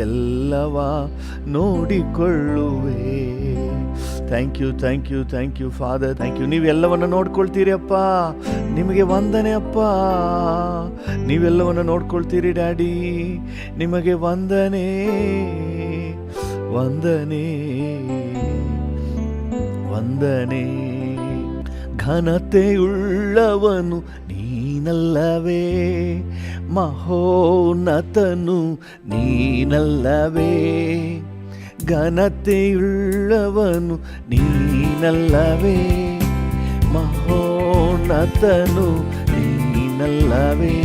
ಎಲ್ಲವ ನೋಡಿಕೊಳ್ಳುವೆ. Thank you thank you thank you father, thank you. ನೀವೆಲ್ಲವನ್ನು ನೋಡ್ಕೊಳ್ತೀರಿ ಅಪ್ಪ, ನಿಮಗೆ ವಂದನೆ ಅಪ್ಪ. ನೀವೆಲ್ಲವನ್ನು ನೋಡ್ಕೊಳ್ತೀರಿ ಡ್ಯಾಡಿ, ನಿಮಗೆ ವಂದನೆ ವಂದನೆ ವಂದನೆ. ಘನತೆಯುಳ್ಳವನು ನೀನಲ್ಲವೇ, ಮಹೋನ್ನತನು ನೀನಲ್ಲವೇ. ಘನತೆಯುಳ್ಳವನು ನೀನಲ್ಲವೇ, ಮಹೋನ್ನತನು ನೀನಲ್ಲವೇ.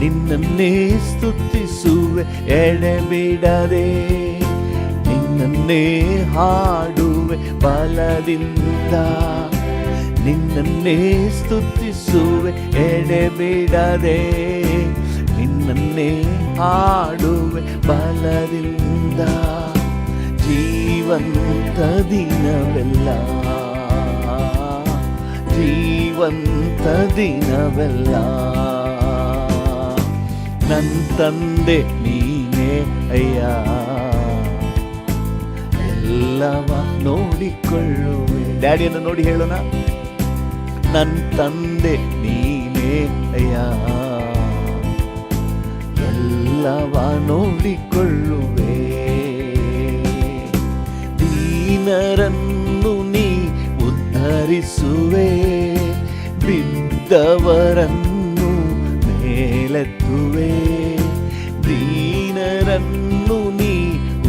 ನಿನ್ನನ್ನೇ ಸ್ತುತಿಸುವೆ ಎಡೆಬಿಡದೆ, ನಿನ್ನನ್ನೇ ಹಾಡುವೆ ಬಲದಿಂದ. ನಿನ್ನನ್ನೇ ಸ್ತುತಿಸುವೆ ಎಡೆಬಿಡದೆ, ನಿನ್ನನ್ನೇ ಹಾಡುವೆ ಬಲದಿಂದ. ಜೀವಂತ ದಿನವೆಲ್ಲ, ಜೀವಂತ ದಿನವೆಲ್ಲ ನನ್ನ ತಂದೆ ನೀನೇ ಅಯ್ಯ, ಎಲ್ಲವ ನೋಡಿಕೊಳ್ಳುವೆ. ಡ್ಯಾಡಿಯನ್ನು ನೋಡಿ ಹೇಳೋಣ, ನನ್ನ ತಂದೆ ನೀನೇ ಅಯ್ಯ, ಎಲ್ಲವ ನೋಡಿಕೊಳ್ಳುವೆ. ದೀನರನ್ನು ನೀ ಉದ್ಧರಿಸುವೆ, ಬಿದ್ದವರನ್ನು ಮೇಲೆತ್ತುವೆ. ದೀನರನ್ನು ನೀ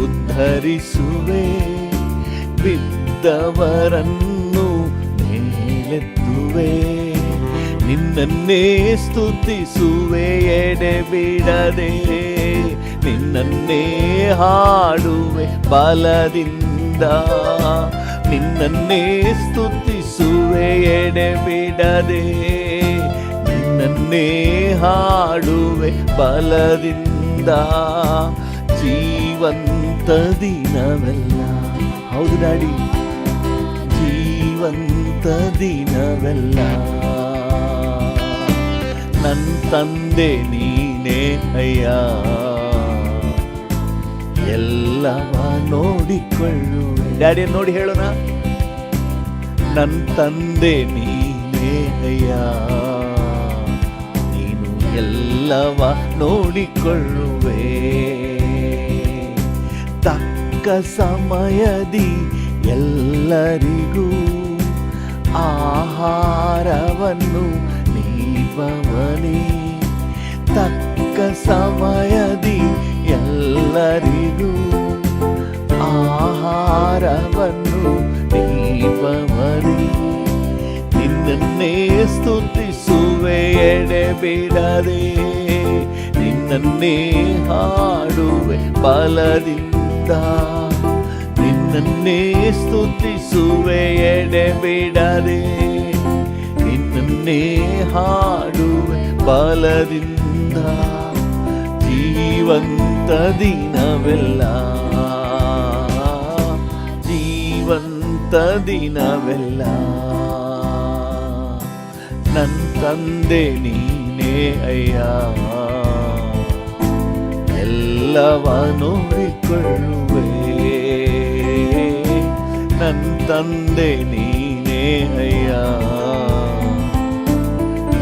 ಉದ್ಧರಿಸುವೆ, ಬಿದ್ದವರನ್ನು ಮೇಲೆತ್ತುವೆ. ನಿನ್ನನ್ನೇ ಸ್ತುತಿಸುವೆ ಎಡೆಬಿಡದೆ, ನಿನ್ನನ್ನೇ ಹಾಡುವೆ ಬಲದಿಂದ. ನಿನ್ನನ್ನೇ ಸ್ತುತಿಸುವೆ ಎಡೆಬಿಡದೆ, ನಿನ್ನನ್ನೇ ಹಾಡುವೆ ಬಲದಿಂದ. ಜೀವಂತ ದಿನವೆಲ್ಲ, ಹೌದು ಡ್ಯಾಡಿ, ಜೀವಂತ ದಿನವೆಲ್ಲ ನನ್ನ ತಂದೆ ನೀನೇ ಅಯ್ಯ, ಎಲ್ಲವ ನೋಡಿಕೊಳ್ಳುವೆ. ಡ್ಯಾಡಿಯನ್ನು ನೋಡಿ ಹೇಳೋಣ, ನನ್ನ ತಂದೆ ನೀನೇ ಅಯ್ಯ, ನೀನು ಎಲ್ಲವ ನೋಡಿಕೊಳ್ಳುವೆ. ತಕ್ಕ ಸಮಯದಿ ಎಲ್ಲರಿಗೂ ಆಹಾರವನ್ನು ನೀಡುವವನೇ. ತಕ್ಕ ಸಮಯದಿ ಎಲ್ಲರಿಗೂ ಆಹಾರವನ್ನು ನೀಡುವವನೇ. ನಿನ್ನನ್ನೇ ಸ್ತುತಿಸುವೆ ಎಡೆಬಿಡದೆ, ನಿನ್ನನ್ನೇ ಹಾಡುವೆ ಬಲದಿಂದ. ನಿನ್ನನ್ನೇ ಸ್ತುತಿಸುವೆ ಎಡೆಬಿಡದೆ, ನಿನ್ನನ್ನೇ ಹಾಡುವೆ ಬಲದಿಂದ. ಜೀವಂತ ದಿನವೆಲ್ಲ, ಜೀವಂತ ದಿನವೆಲ್ಲ ನನ್ನ ತಂದೆ ನೀನೇ ಅಯ್ಯ, ಎಲ್ಲವ ನೋಡಿಕೊಳ್ಳುವೆ. ನನ್ನ ತಂದೆ ನೀನೇ ಅಯ್ಯ,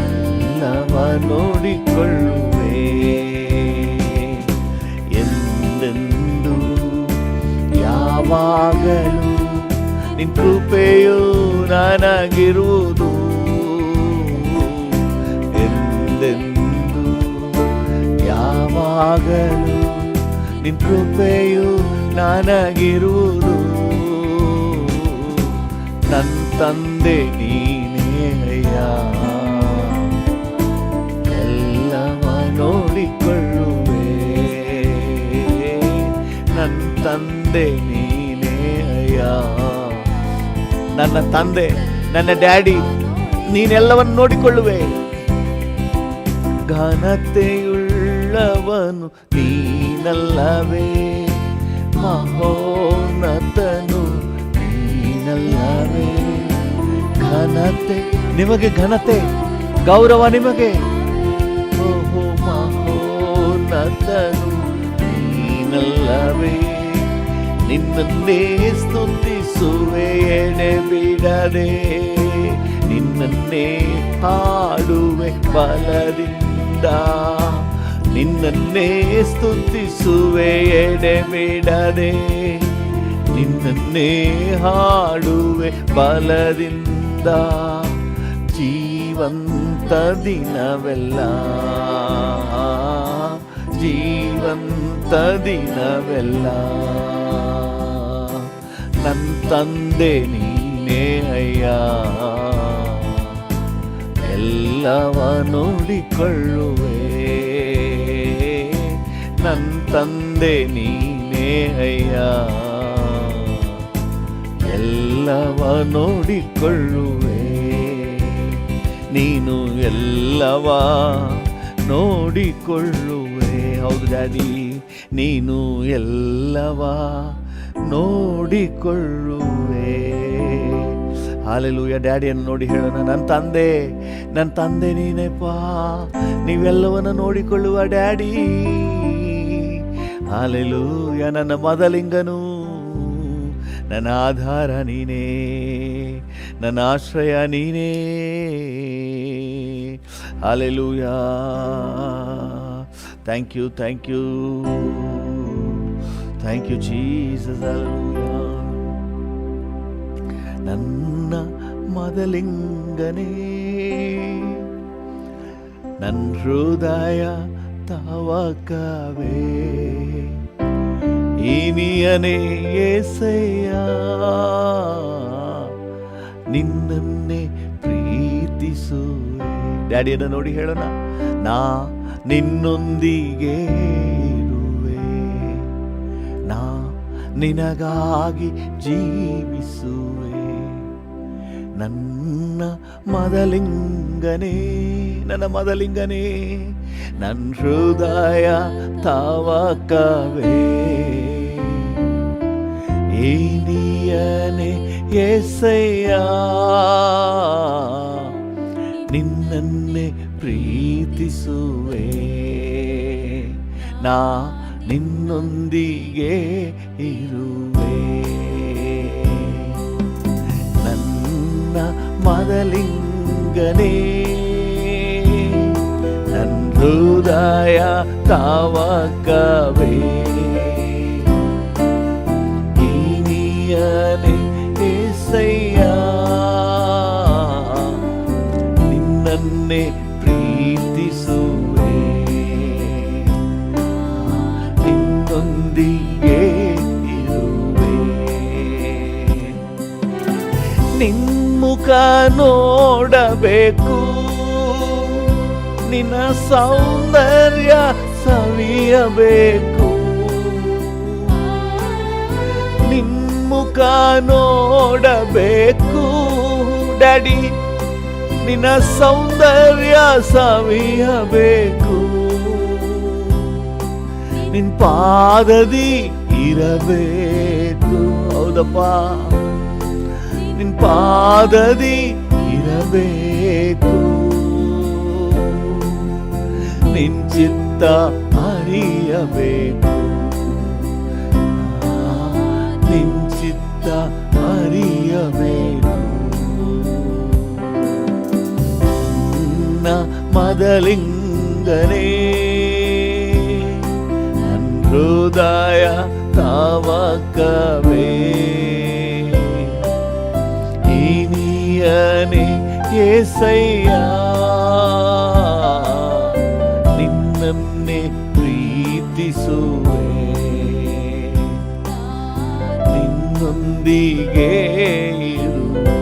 ಎಲ್ಲವ ನೋಡಿಕೊಳ್ಳುವೆ. ಎಂದೆಂದು ಯಾವಾಗಲೂ ನಿನ್ನ ಕೃಪೆಯು ನನಗಿರುವುದು. ಎಂದೆಂದು ಯಾವಾಗಲೂ ನಿನ್ನ ಕೃಪೆಯು ನನಗಿರುವುದು. ನನ್ನ ತಂದೆ ನೀನೇ ಅಯ್ಯ, ಎಲ್ಲವ ನೋಡಿಕೊಳ್ಳುವೆ. ನನ್ನ ತಂದೆ ನೀನೇ ಅಯ್ಯ, ನನ್ನ ತಂದೆ, ನನ್ನ ಡ್ಯಾಡಿ, ನೀನೆಲ್ಲವನ್ನು ನೋಡಿಕೊಳ್ಳುವೆ. ಘನತೆಯುಳ್ಳವನು ನೀನಲ್ಲವೇ, ಮಹೋನ್ನತನು ನೀನಲ್ಲವೇ. ಘನತೆ ನಿಮಗೆ, ಘನತೆ ಗೌರವ ನಿಮಗೆ. ಓಹೋ ಮಹೋನ್ನತನು ನೀನಲ್ಲವೇ. ನೀನಲ್ಲವೇ. ನಿನ್ನನ್ನೇ ಸ್ತುತಿಸುವೆ ಎಡೆಬಿಡದೆ, ನಿನ್ನನ್ನೇ ಹಾಡುವೆ ಬಲದಿಂದ. ನಿನ್ನನ್ನೇ ಸ್ತುತಿಸುವೆ ಎಡೆಬಿಡದೆ, ನಿನ್ನನ್ನೇ ಹಾಡುವೆ ಬಲದಿಂದ. ಜೀವಂತ ದಿನವೆಲ್ಲ, ಜೀವಂತ ದಿನವೆಲ್ಲ ನನ್ನ ತಂದೆ ನೀನೇ ಅಯ್ಯ. ಎಲ್ಲವ ನೋಡಿಕೊಳ್ಳುವೆ, ನನ್ನ ತಂದೆ ನೀನೇ ಅಯ್ಯ. ಎಲ್ಲವ ನೋಡಿಕೊಳ್ಳುವೆ, ನೀನು ಎಲ್ಲವ ನೋಡಿಕೊಳ್ಳುವೆ. ಹೌದು ಡ್ಯಾಡಿ, ನೀನು ಎಲ್ಲವ ನೋಡಿಕೊಳ್ಳುವೆ. ಹಾಲೆಲೂಯ. ಡ್ಯಾಡಿಯನ್ನು ನೋಡಿ ಹೇಳೋಣ, ನನ್ನ ತಂದೆ ನೀನೇಪ್ಪ, ನೀವೆಲ್ಲವನ್ನು ನೋಡಿಕೊಳ್ಳುವ ಡ್ಯಾಡಿ. ಹಾಲೆಲೂಯ. ನನ್ನ ಮೊದಲಿಂಗನು, ನನ್ನ ಆಧಾರ ನೀನೇ, ನನ್ನ ಆಶ್ರಯ ನೀನೇ. Hallelujah. Thank you, thank you, thank you Jesus. Hallelujah. ನನ್ನ ಮೊದಲಿಂಗನೇ, ನನ್ನ ಹೃದಯ ತವಕವೇ, ಇನಿಯನೇ ಏಸಯ್ಯ, ನಿನ್ನನ್ನೇ ಪ್ರೀತಿಸುವೆ. ಡ್ಯಾಡಿಯನ್ನು ನೋಡಿ ಹೇಳೋಣ, ನಾ ನಿನ್ನೊಂದಿಗೆ ಇರುವೆ, ನಾ ನಿನಗಾಗಿ ಜೀವಿಸುವೆ. ನನ್ನ ಮೊದಲಿಂಗನೇ, ನನ್ನ ಮೊದಲಿಂಗನೇ, ನನ್ನ ಹೃದಯ ತವಕವೇ, ಏನಿಯನೇ ಏಸಯ್ಯ, ನಿನ್ನನ್ನೇ ಪ್ರೀತಿಸುವೆ. ನಾ ನಿನ್ನೊಂದಿಗೆ ಇರುವೆ, ನನ್ನ ಮೊದಲಿಂಗನೇ, ನನ್ನ ಹೃದಯ ತವಕವೇ, ಇನಿಯನೇ ಏಸಯ್ಯ, ನಿನ್ನನ್ನೇ ಪ್ರೀತಿಸುವೆ. ನಿನ್ನೊಂದಿಗೆ ಇರುವೆ, ನಿನ್ಮುಖ ನೋಡಬೇಕು, ನಿನ್ನ ಸೌಂದರ್ಯ ಸವಿಯಬೇಕು. ನಿನ್ಮುಖ ನೋಡಬೇಕು ಡ್ಯಾಡಿ, ನಿನ್ನ ಸೌಂದರ್ಯ ಸವಿಯಬೇಕು. ನಿನ್ ಪಾದದಿ ಇರಬೇಕು. ಹೌದಪ್ಪ, ನಿನ್ ಪಾದದಿ ಇರಬೇಕು. ನಿನ್ ಚಿತ್ತ ಅರಿಯಬೇಕು, ನಿನ್ ಚಿತ್ತ ಅರಿಯಬೇಕು. ನನ್ನ ಮೊದಲಿಂಗನೇ, ನನ್ನ ಹೃದಯ ತವಕವೇ, ಇನಿಯನೇ ಏಸಯ್ಯ, ನಿನ್ನನ್ನೇ ಪ್ರೀತಿಸುವೆ. ನಿನ್ನೊಂದಿಗೆ ಇರುವೆ,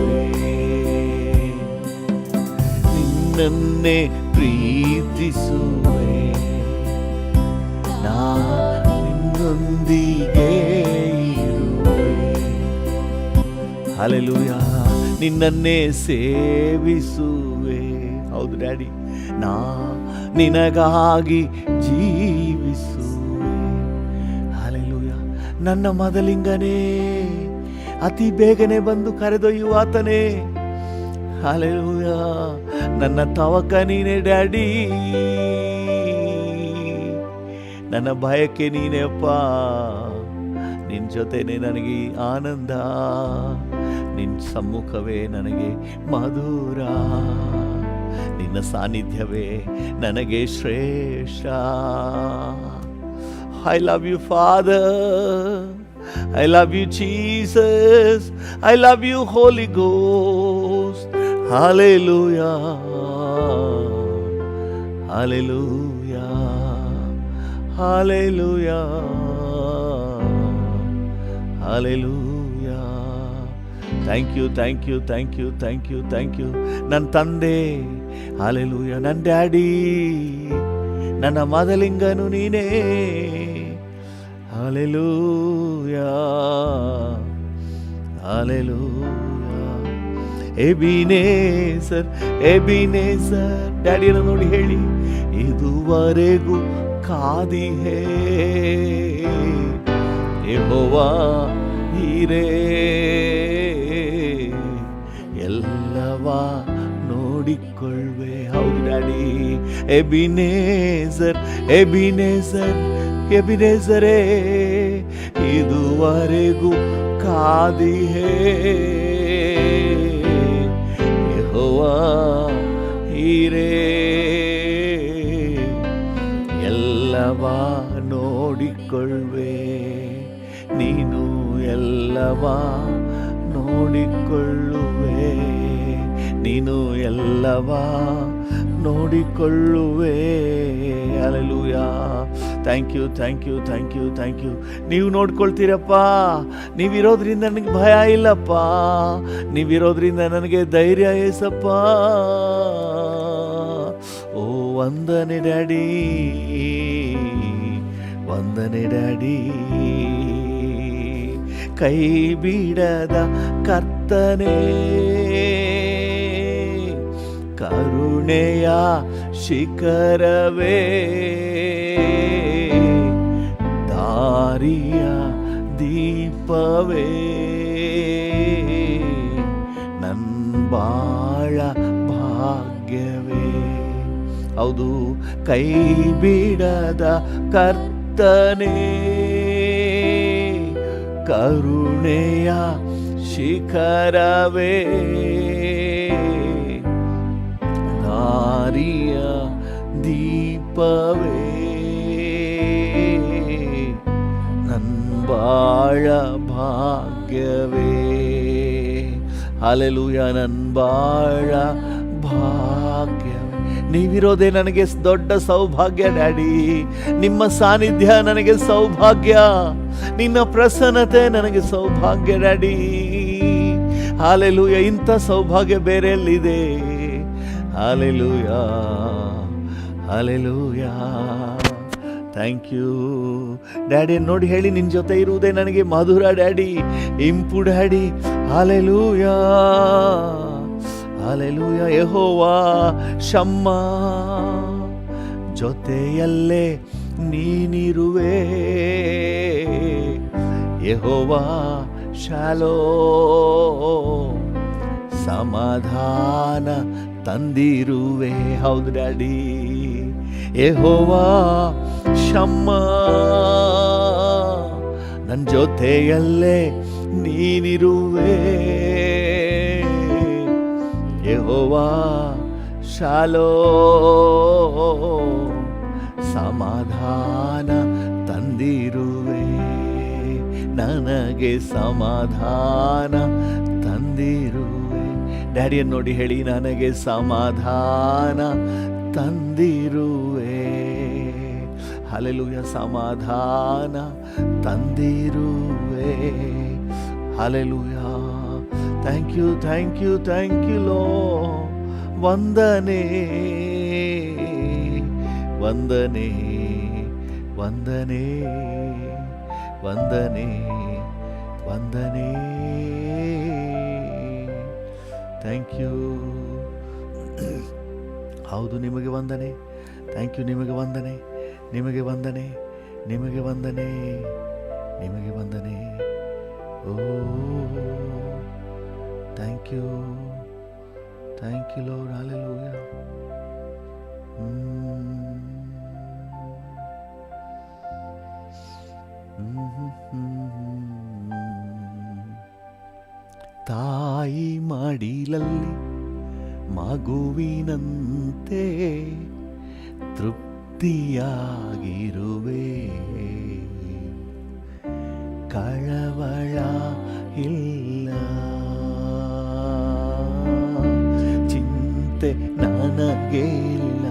ನಿನ್ನನ್ನೇ ಪ್ರೀತಿಸುವೆ. ನಾ ನಿನ್ನೊಂದಿಗೆ ಇರುವೆ. ಹಲ್ಲೆಲೂಯ. ನಿನ್ನನ್ನೇ ಸೇವಿಸುವೆ. ಹೌದು ಡ್ಯಾಡಿ, ನಾ ನಿನಗಾಗಿ ಜೀವಿಸುವೆ. ಹಲ್ಲೆಲೂಯ. ನನ್ನ ಮೊದಲಿಂಗನೇ, ಅತಿ ಬೇಗನೆ ಬಂದು ಕರೆದೊಯ್ಯುವ ಆತನೇ. ಹಲ್ಲೆಲೂಯ. ನನ್ನ ತವಕ ನೀನೆ ಡ್ಯಾಡಿ, ನನ್ನ ಭಯಕ್ಕೆ ನೀನೇ ಅಪ್ಪ. ನಿನ್ನ ಜೊತೆನೆ ನನಗೆ ಈ ಆನಂದ, ನಿನ್ನ ಸಮ್ಮುಖವೇ ನನಗೆ ಮಧುರ, ನಿನ್ನ ಸಾನ್ನಿಧ್ಯವೇ ನನಗೆ ಶ್ರೇಷ್ಠ. I love you, Father. I love you, Jesus. I love you, Holy Ghost. Hallelujah. Hallelujah. Hallelujah. Hallelujah. Thank you, thank you, thank you, thank you, thank you. ನನ್ನ ತಂದೆ, Hallelujah. ನನ್ನ ಡ್ಯಾಡಿ, ನನ್ನ ಮದಲಿಂಗನು ನೀನೇ. Hallelujah. Hallelujah. Ebenezer, Ebenezer. ಡ್ಯಾಡಿಯನ್ನು ನೋಡಿ ಹೇಳಿ, ಇದುವರೆಗೂ ಕಾದಿಹೇ ಯೆಹೋವಾ ಹೀರೇ, ಎಲ್ಲವ ನೋಡಿಕೊಳ್ಳುವೆ. ಹೌದು ಡ್ಯಾಡಿ. ಎಬಿನೇಸರ್, ಎಬಿನೇಸರ್, ಎಬಿನೇಸರೇ, ಇದುವರೆಗೂ ಕಾದಿಹೇ ಯೆಹೋವಾ ಹೀರೇ, ಎಲ್ಲವ ನೋಡಿಕೊಳ್ಳುವೆ. ನೀನು ಎಲ್ಲವ ನೋಡಿಕೊಳ್ಳುವೆ, ನೀನು ಎಲ್ಲವ ನೋಡಿಕೊಳ್ಳುವೆ. Hallelujah. Thank you, thank you, thank you, thank you. ನೀವು ನೋಡ್ಕೊಳ್ತೀರಪ್ಪ. ನೀವಿರೋದ್ರಿಂದ ನನಗೆ ಭಯ ಇಲ್ಲಪ್ಪ, ನೀವಿರೋದ್ರಿಂದ ನನಗೆ ಧೈರ್ಯ ಏಸಪ್ಪ. ಓ ವಂದನೆ ಡ್ಯಾಡಿ, ವಂದನೆ ಡ್ಯಾಡಿ. ಕೈ ಬಿಡದ ಕರ್ತನೇ, ಕರುಣೆಯ ಶಿಖರವೇ, ದಾರಿಯ ದೀಪವೇ, ನನ್ನ ಬಾಳ ಭಾಗ್ಯವೇ. ಹೌದು, ಕೈ ಬಿಡದ ಕರ್ತನೇ, ಕರುಣೆಯ ಶಿಖರವೇ, ದಾರಿಯ ದೀಪವೇ, ನನ್ನ ಬಾಳ ಭಾಗ್ಯವೇ. ಹಲ್ಲೆಲೂಯಾ. ನನ್ನ ಬಾಳ ಭಾಗ್ಯವೇ. ನೀವಿರೋದೇ ನನಗೆ ದೊಡ್ಡ ಸೌಭಾಗ್ಯ ಡ್ಯಾಡಿ. ನಿಮ್ಮ ಸಾನ್ನಿಧ್ಯ ನನಗೆ ಸೌಭಾಗ್ಯ, ನಿನ್ನ ಪ್ರಸನ್ನತೆ ನನಗೆ ಸೌಭಾಗ್ಯ ಡ್ಯಾಡಿ. ಹಲ್ಲೆಲೂಯಾ. ಇಂಥ ಸೌಭಾಗ್ಯ ಬೇರೆ ಎಲ್ಲಿದೆ? Hallelujah, hallelujah. Thank you daddy. ನೋಡಿ ಹೇಳಿ, ನಿನ್ನ ಜೊತೆ ಇರುವುದೇ ನನಗೆ ಮಧುರ ಡ್ಯಾಡಿ, ಇಂಪು ಡ್ಯಾಡಿ. Hallelujah, hallelujah. ಯೆಹೋವಾ ಶಮ್ಮ, ಜೊತೆಯಲ್ಲೇ ನೀನಿರುವೆ. ಯೆಹೋವಾ ಶಾಲೋ, ಸಮಾಧಾನ ತಂದಿರುವೆ. ಹೌದು ಡ್ಯಾಡಿ. ಯೆಹೋವಾ ಶಮ್ಮ, ನನ್ನ ಜೊತೆಯಲ್ಲೇ ನೀನಿರುವೆ. ಯೆಹೋವಾ ಶಾಲೋ, ಸಮಾಧಾನ ತಂದಿರುವೆ. ನನಗೆ ಸಮಾಧಾನ ತಂದಿರುವೆ. ಡ್ಯಾಡಿಯನ್ನು ನೋಡಿ ಹೇಳಿ, ನನಗೆ ಸಮಾಧಾನ ತಂದಿರುವೆ. ಹಲ್ಲೆಲೂಯಾ. ಸಮಾಧಾನ ತಂದಿರುವೆ. Hallelujah. Thank you, thank you, thank you ಲೋ. ವಂದನೆ, ವಂದನೆ, ವಂದನೆ, ವಂದನೆ, ವಂದನೆ. Thank you. ಹೌದು, ನಿಮಗೆ ವಂದನೆ. Thank you. ನಿಮಗೆ ವಂದನೆ, ನಿಮಗೆ ವಂದನೆ, ನಿಮಗೆ ವಂದನೆ, ನಿಮಗೆ ವಂದನೆ. Oh thank you, thank you Lord. Hallelujah. ತಾಯಿ ಮಡಿಲಲ್ಲಿ ಮಗುವಿನಂತೆ ತೃಪ್ತಿಯಾಗಿರುವೆ, ಕಳವಳ ಇಲ್ಲ, ಚಿಂತೆ ನನಗೆ ಇಲ್ಲ.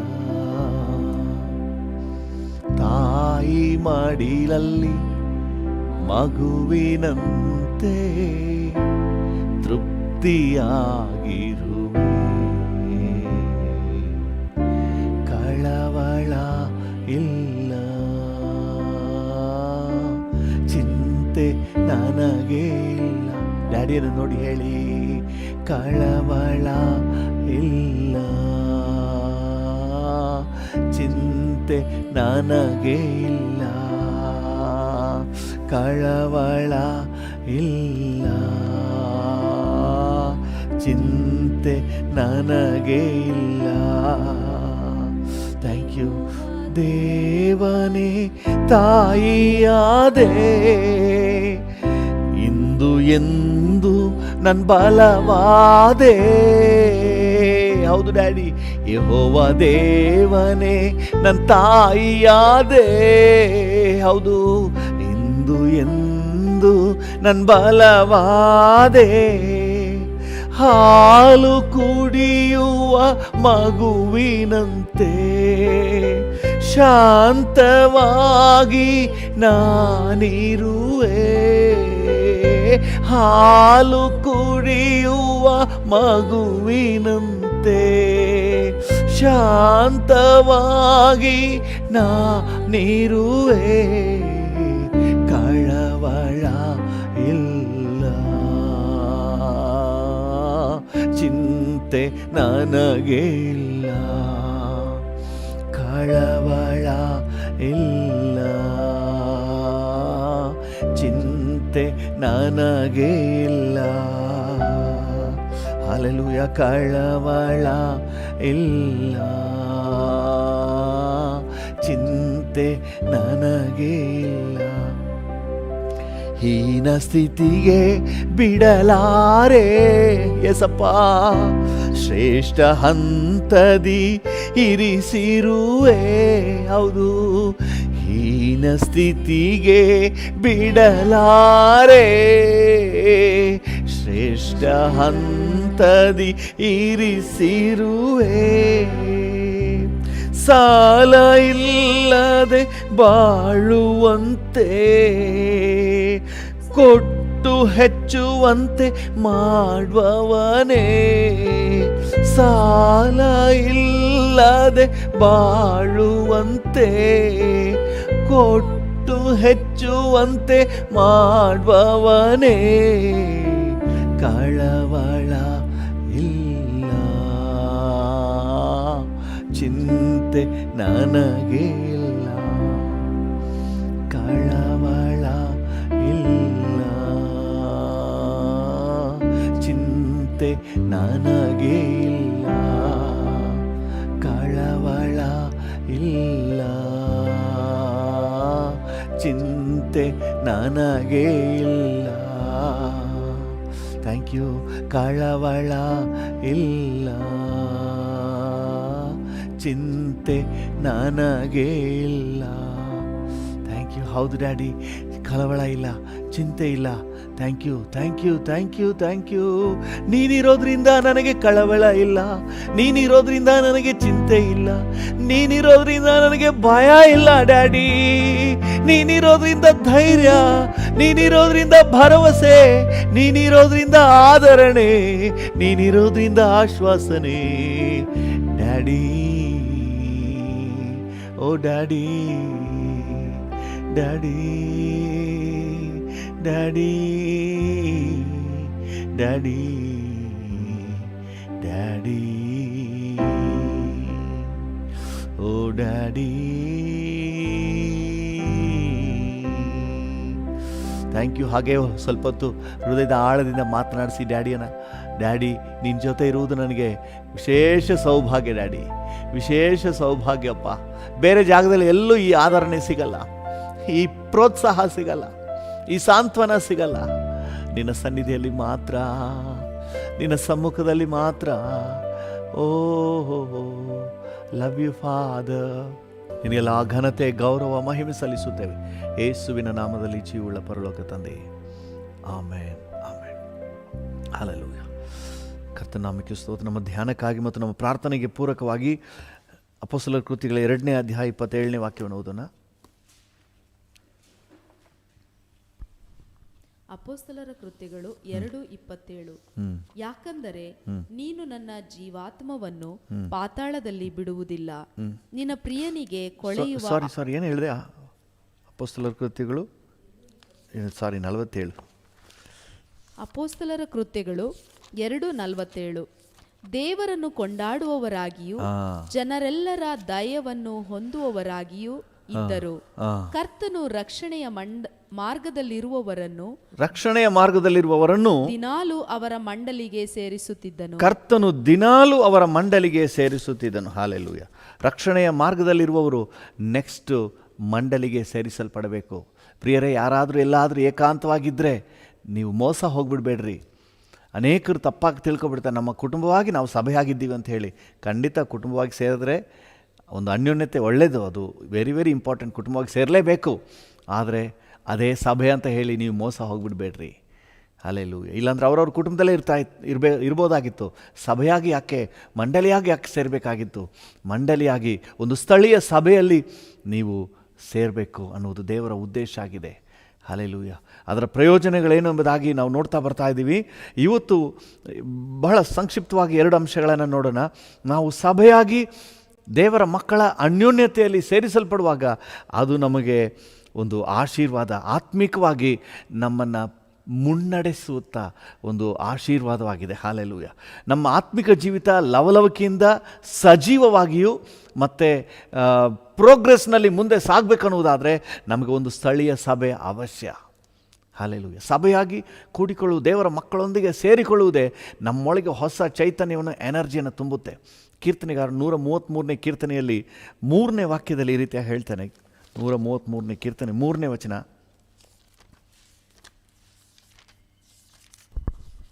ತಾಯಿ ಮಡಿಲಲ್ಲಿ ಮಗುವಿನಂತೆ ತೃಪ್ತಿಯಾಗಿರುವೆ, ಕಳವಳ ಇಲ್ಲ, ಚಿಂತೆ ನನಗೆ ಇಲ್ಲ. ಡ್ಯಾಡಿಯನ್ನು ನೋಡಿ ಹೇಳಿ, ಕಳವಳ ಇಲ್ಲ, ಚಿಂತೆ ನನಗೆ ಇಲ್ಲ, ಕಳವಳ ಇಲ್ಲ, ಚಿಂತೆ ನನಗೆ ಇಲ್ಲ. ಥ್ಯಾಂಕ್ ಯು ದೇವನೇ, ತಾಯಿಯಾದೆ ಇಂದು ಎಂದು ನನ್ನ ಬಲವಾದೆ. ಹೌದು ಡ್ಯಾಡಿ, ಯೆಹೋವ ದೇವನೇ ನನ್ನ ತಾಯಿಯಾದೆ, ಹೌದು ಇಂದು ಎಂದು ನನ್ನ ಬಲವಾದೆ. ಹಾಲು ಕುಡಿಯುವ ಮಗುವಿನಂತೆ ಶಾಂತವಾಗಿ ನಾನಿರುವೆ, ಹಾಲು ಕುಡಿಯುವ ಮಗುವಿನಂತೆ ಶಾಂತವಾಗಿ ನಾನಿರುವೆ, ಕಳವಳ ಇಲ್ಲ, ಚಿಂತೆ ನನಗೆ ಇಲ್ಲ, ಕಳವಳ ಇಲ್ಲ, ಚಿಂತೆ ನನಗೆ ಇಲ್ಲ. ಹಲ್ಲೆಲೂಯ, ಕಳವಳ ಇಲ್ಲ, ಚಿಂತೆ ನನಗೆ ಇಲ್ಲ. ಹೀನ ಸ್ಥಿತಿಗೆ ಬಿಡಲಾರೆ ಎಸಪ್ಪ, ಶ್ರೇಷ್ಠ ಹಂತದಿ ಇರಿಸಿರುವೆ, ಹೌದು ಹೀನ ಸ್ಥಿತಿಗೆ ಬಿಡಲಾರೆ, ಶ್ರೇಷ್ಠ ಹಂತದಿ ಇರಿಸಿರುವೆ, ಸಾಲ ಇಲ್ಲದೆ ಬಾಳುವಂತೆ ಕೊಟ್ಟು ಹೆಚ್ಚುವಂತೆ ಮಾಡುವವನೇ, ಸಾಲ ಇಲ್ಲದೆ ಬಾಳುವಂತೆ ಕೊಟ್ಟು ಹೆಚ್ಚುವಂತೆ ಮಾಡುವವನೇ, ಕಳವಳ ಇಲ್ಲ, ಚಿಂತೆ ನನಗೆ ಇಲ್ಲ, ಕಳವಳ ಇಲ್ಲ, ಚಿಂತೆ ನನಗೆ ಇಲ್ಲ, ಕಳವಳ ಇಲ್ಲ, ಚಿಂತೆ ನನಗೆ ಇಲ್ಲ. ಥ್ಯಾಂಕ್ ಯು, ಕಳವಳ ಇಲ್ಲ, ಚಿಂತೆ ನನಗೆ ಇಲ್ಲ. Thank you. ಹೌದು ಡ್ಯಾಡಿ, ಕಳವಳ ಇಲ್ಲ, ಚಿಂತೆ ಇಲ್ಲ. Thank you, thank you, thank you, thank you. ನೀನಿರೋದ್ರಿಂದ ನನಗೆ ಕಳವಳ ಇಲ್ಲ, ನೀನಿರೋದ್ರಿಂದ ನನಗೆ ಚಿಂತೆ ಇಲ್ಲ, ನೀನಿರೋದ್ರಿಂದ ನನಗೆ ಭಯ ಇಲ್ಲ ಡ್ಯಾಡಿ. ನೀನಿರೋದ್ರಿಂದ ಧೈರ್ಯ, ನೀನಿರೋದ್ರಿಂದ ಭರವಸೆ, ನೀನಿರೋದ್ರಿಂದ ಆದರಣೆ, ನೀನಿರೋದ್ರಿಂದ ಆಶ್ವಾಸನೆ daddy. Oh daddy, daddy, daddy, daddy, daddy, oh daddy. Thank you. ಹಾಗೆ ಸ್ವಲ್ಪ ಹೊತ್ತು ಹೃದಯದ ಆಳದಿಂದ ಮಾತನಾಡಿಸಿ ಡ್ಯಾಡಿಯನ್ನ. ಡ್ಯಾಡಿ, ನಿನ್ನ ಜೊತೆ ಇರುವುದು ನನಗೆ ವಿಶೇಷ ಸೌಭಾಗ್ಯ ಡ್ಯಾಡಿ, ವಿಶೇಷ ಸೌಭಾಗ್ಯಪ್ಪ. ಬೇರೆ ಜಾಗದಲ್ಲಿ ಎಲ್ಲೂ ಈ ಆದರಣೆ ಸಿಗಲ್ಲ, ಈ ಪ್ರೋತ್ಸಾಹ ಸಿಗಲ್ಲ, ಈ ಸಾಂತ್ವನ ಸಿಗಲ್ಲ. ನಿನ್ನ ಸನ್ನಿಧಿಯಲ್ಲಿ ಮಾತ್ರ, ನಿನ್ನ ಸಮ್ಮುಖದಲ್ಲಿ ಮಾತ್ರ. ಓಹೋ, ಲವ್ ಯು ಫಾದರ್. ನಿನಗೆಲ್ಲ ಘನತೆ, ಗೌರವ, ಮಹಿಮೆ ಸಲ್ಲಿಸುತ್ತೇವೆ ಯೇಸುವಿನ ನಾಮದಲ್ಲಿ, ಜೀವವುಳ್ಳ ಪರಲೋಕ ತಂದೆ. Amen, amen. ಹಲ್ಲೆಲೂಯಾ. ಕರ್ತನ ನಾಮಕ್ಕೆ ಸ್ತೋತ್ರ. ನಮ್ಮ ಧ್ಯಾನಕ್ಕಾಗಿ ಮತ್ತು ನಮ್ಮ ಪ್ರಾರ್ಥನೆಗೆ ಪೂರಕವಾಗಿ ಅಪೊಸ್ತಲರ ಕೃತ್ಯಗಳ 2ನೇ ಅಧ್ಯಾಯ 27ನೇ ವಾಕ್ಯವನ್ನು ಓದೋಣ. ಅಪೊಸ್ತಲರ ಕೃತ್ಯಗಳು 2:27. ಯಾಕಂದರೆ ನೀನು ನನ್ನ ಜೀವಾತ್ಮವನ್ನು ಪಾತಾಳದಲ್ಲಿ ಬಿಡುವುದಿಲ್ಲ, ನಿನ್ನ ಪ್ರಿಯನಿಗೆ ಕೊಳೆಯುವ. ಸಾರಿ ಏನು ಹೇಳಿದೆ? ಅಪೊಸ್ತಲರ ಕೃತ್ಯಗಳು 47. ಅಪೊಸ್ತಲರ ಕೃತ್ಯಗಳು 2:47. ದೇವರನ್ನು ಕೊಂಡಾಡುವವರಾಗಿಯೂ ಜನರೆಲ್ಲರ ದಯವನ್ನು ಹೊಂದುವವರಾಗಿಯೂ ಇದ್ದರು. ಕರ್ತನು ರಕ್ಷಣೆಯ ಮಾರ್ಗದಲ್ಲಿರುವವರನ್ನು ದಿನಾಲು ಅವರ ಮಂಡಲಿಗೆ ಸೇರಿಸುತ್ತಿದ್ದನು. ಕರ್ತನು ದಿನಾಲು ಅವರ ಮಂಡಲಿಗೆ ಸೇರಿಸುತ್ತಿದ್ದನು. ಹಲ್ಲೆಲೂಯಾ. ರಕ್ಷಣೆಯ ಮಾರ್ಗದಲ್ಲಿರುವವರು ನೆಕ್ಸ್ಟ್ ಮಂಡಲಿಗೆ ಸೇರಿಸಲ್ಪಡಬೇಕು. ಪ್ರಿಯರೇ, ಯಾರಾದರೂ ಎಲ್ಲಾದರೂ ಏಕಾಂತವಾಗಿದ್ದರೆ ನೀವು ಮೋಸ ಹೋಗ್ಬಿಡ್ಬೇಡ್ರಿ. ಅನೇಕರು ತಪ್ಪಾಗಿ ತಿಳ್ಕೊಬಿಡ್ತಾರೆ, ನಮ್ಮ ಕುಟುಂಬವಾಗಿ ನಾವು ಸಭೆಯಾಗಿದ್ದೀವಿ ಅಂತ ಹೇಳಿ. ಖಂಡಿತ ಕುಟುಂಬವಾಗಿ ಸೇರಿದ್ರೆ ಒಂದು ಅನ್ಯೋನ್ಯತೆ ಒಳ್ಳೆಯದು, ಅದು ವೆರಿ ವೆರಿ ಇಂಪಾರ್ಟೆಂಟ್. ಕುಟುಂಬವಾಗಿ ಸೇರಲೇಬೇಕು. ಆದರೆ ಅದೇ ಸಭೆ ಅಂತ ಹೇಳಿ ನೀವು ಮೋಸ ಹೋಗ್ಬಿಡ್ಬೇಡ್ರಿ. ಹಲ್ಲೆಲೂಯಾ. ಇಲ್ಲಾಂದ್ರೆ ಅವ್ರವ್ರ ಕುಟುಂಬದಲ್ಲೇ ಇರ್ಬೋದಾಗಿತ್ತು. ಸಭೆಯಾಗಿ ಯಾಕೆ, ಮಂಡಳಿಯಾಗಿ ಯಾಕೆ ಸೇರಬೇಕಾಗಿತ್ತು? ಮಂಡಳಿಯಾಗಿ ಒಂದು ಸ್ಥಳೀಯ ಸಭೆಯಲ್ಲಿ ನೀವು ಸೇರಬೇಕು ಅನ್ನುವುದು ದೇವರ ಉದ್ದೇಶ ಆಗಿದೆ. ಹಲ್ಲೆಲೂಯಾ. ಅದರ ಪ್ರಯೋಜನಗಳೇನು ಎಂಬುದಾಗಿ ನಾವು ನೋಡ್ತಾ ಬರ್ತಾ ಇದ್ದೀವಿ. ಇವತ್ತು ಬಹಳ ಸಂಕ್ಷಿಪ್ತವಾಗಿ 2 ಅಂಶಗಳನ್ನು ನೋಡೋಣ. ನಾವು ಸಭೆಯಾಗಿ ದೇವರ ಮಕ್ಕಳ ಅನ್ಯೋನ್ಯತೆಯಲ್ಲಿ ಸೇರಿಸಲ್ಪಡುವಾಗ ಅದು ನಮಗೆ ಒಂದು ಆಶೀರ್ವಾದ, ಆತ್ಮಿಕವಾಗಿ ನಮ್ಮನ್ನು ಮುನ್ನಡೆಸುತ್ತಾ ಒಂದು ಆಶೀರ್ವಾದವಾಗಿದೆ. ಹಲ್ಲೆಲೂಯಾ. ನಮ್ಮ ಆತ್ಮಿಕ ಜೀವಿತ ಲವಲವಿಕೆಯಿಂದ ಸಜೀವವಾಗಿಯೂ ಮತ್ತು ಪ್ರೋಗ್ರೆಸ್ನಲ್ಲಿ ಮುಂದೆ ಸಾಗಬೇಕನ್ನುವುದಾದರೆ ನಮಗೆ ಒಂದು ಸ್ಥಳೀಯ ಸಭೆ ಅವಶ್ಯ. ಹಲ್ಲೆಲೂಯಾ. ಸಭೆಯಾಗಿ ಕೂಡಿಕೊಳ್ಳುವುದು, ದೇವರ ಮಕ್ಕಳೊಂದಿಗೆ ಸೇರಿಕೊಳ್ಳುವುದೇ ನಮ್ಮೊಳಗೆ ಹೊಸ ಚೈತನ್ಯವನ್ನು, ಎನರ್ಜಿಯನ್ನು ತುಂಬುತ್ತೆ. ಕೀರ್ತನೆಗಾರ 133ನೇ ಕೀರ್ತನೆಯಲ್ಲಿ 3ನೇ ವಾಕ್ಯದಲ್ಲಿ ಈ ರೀತಿಯಾಗಿ ಹೇಳ್ತಾನೆ. 133ನೇ ಕೀರ್ತನೆ 3ನೇ ವಚನ.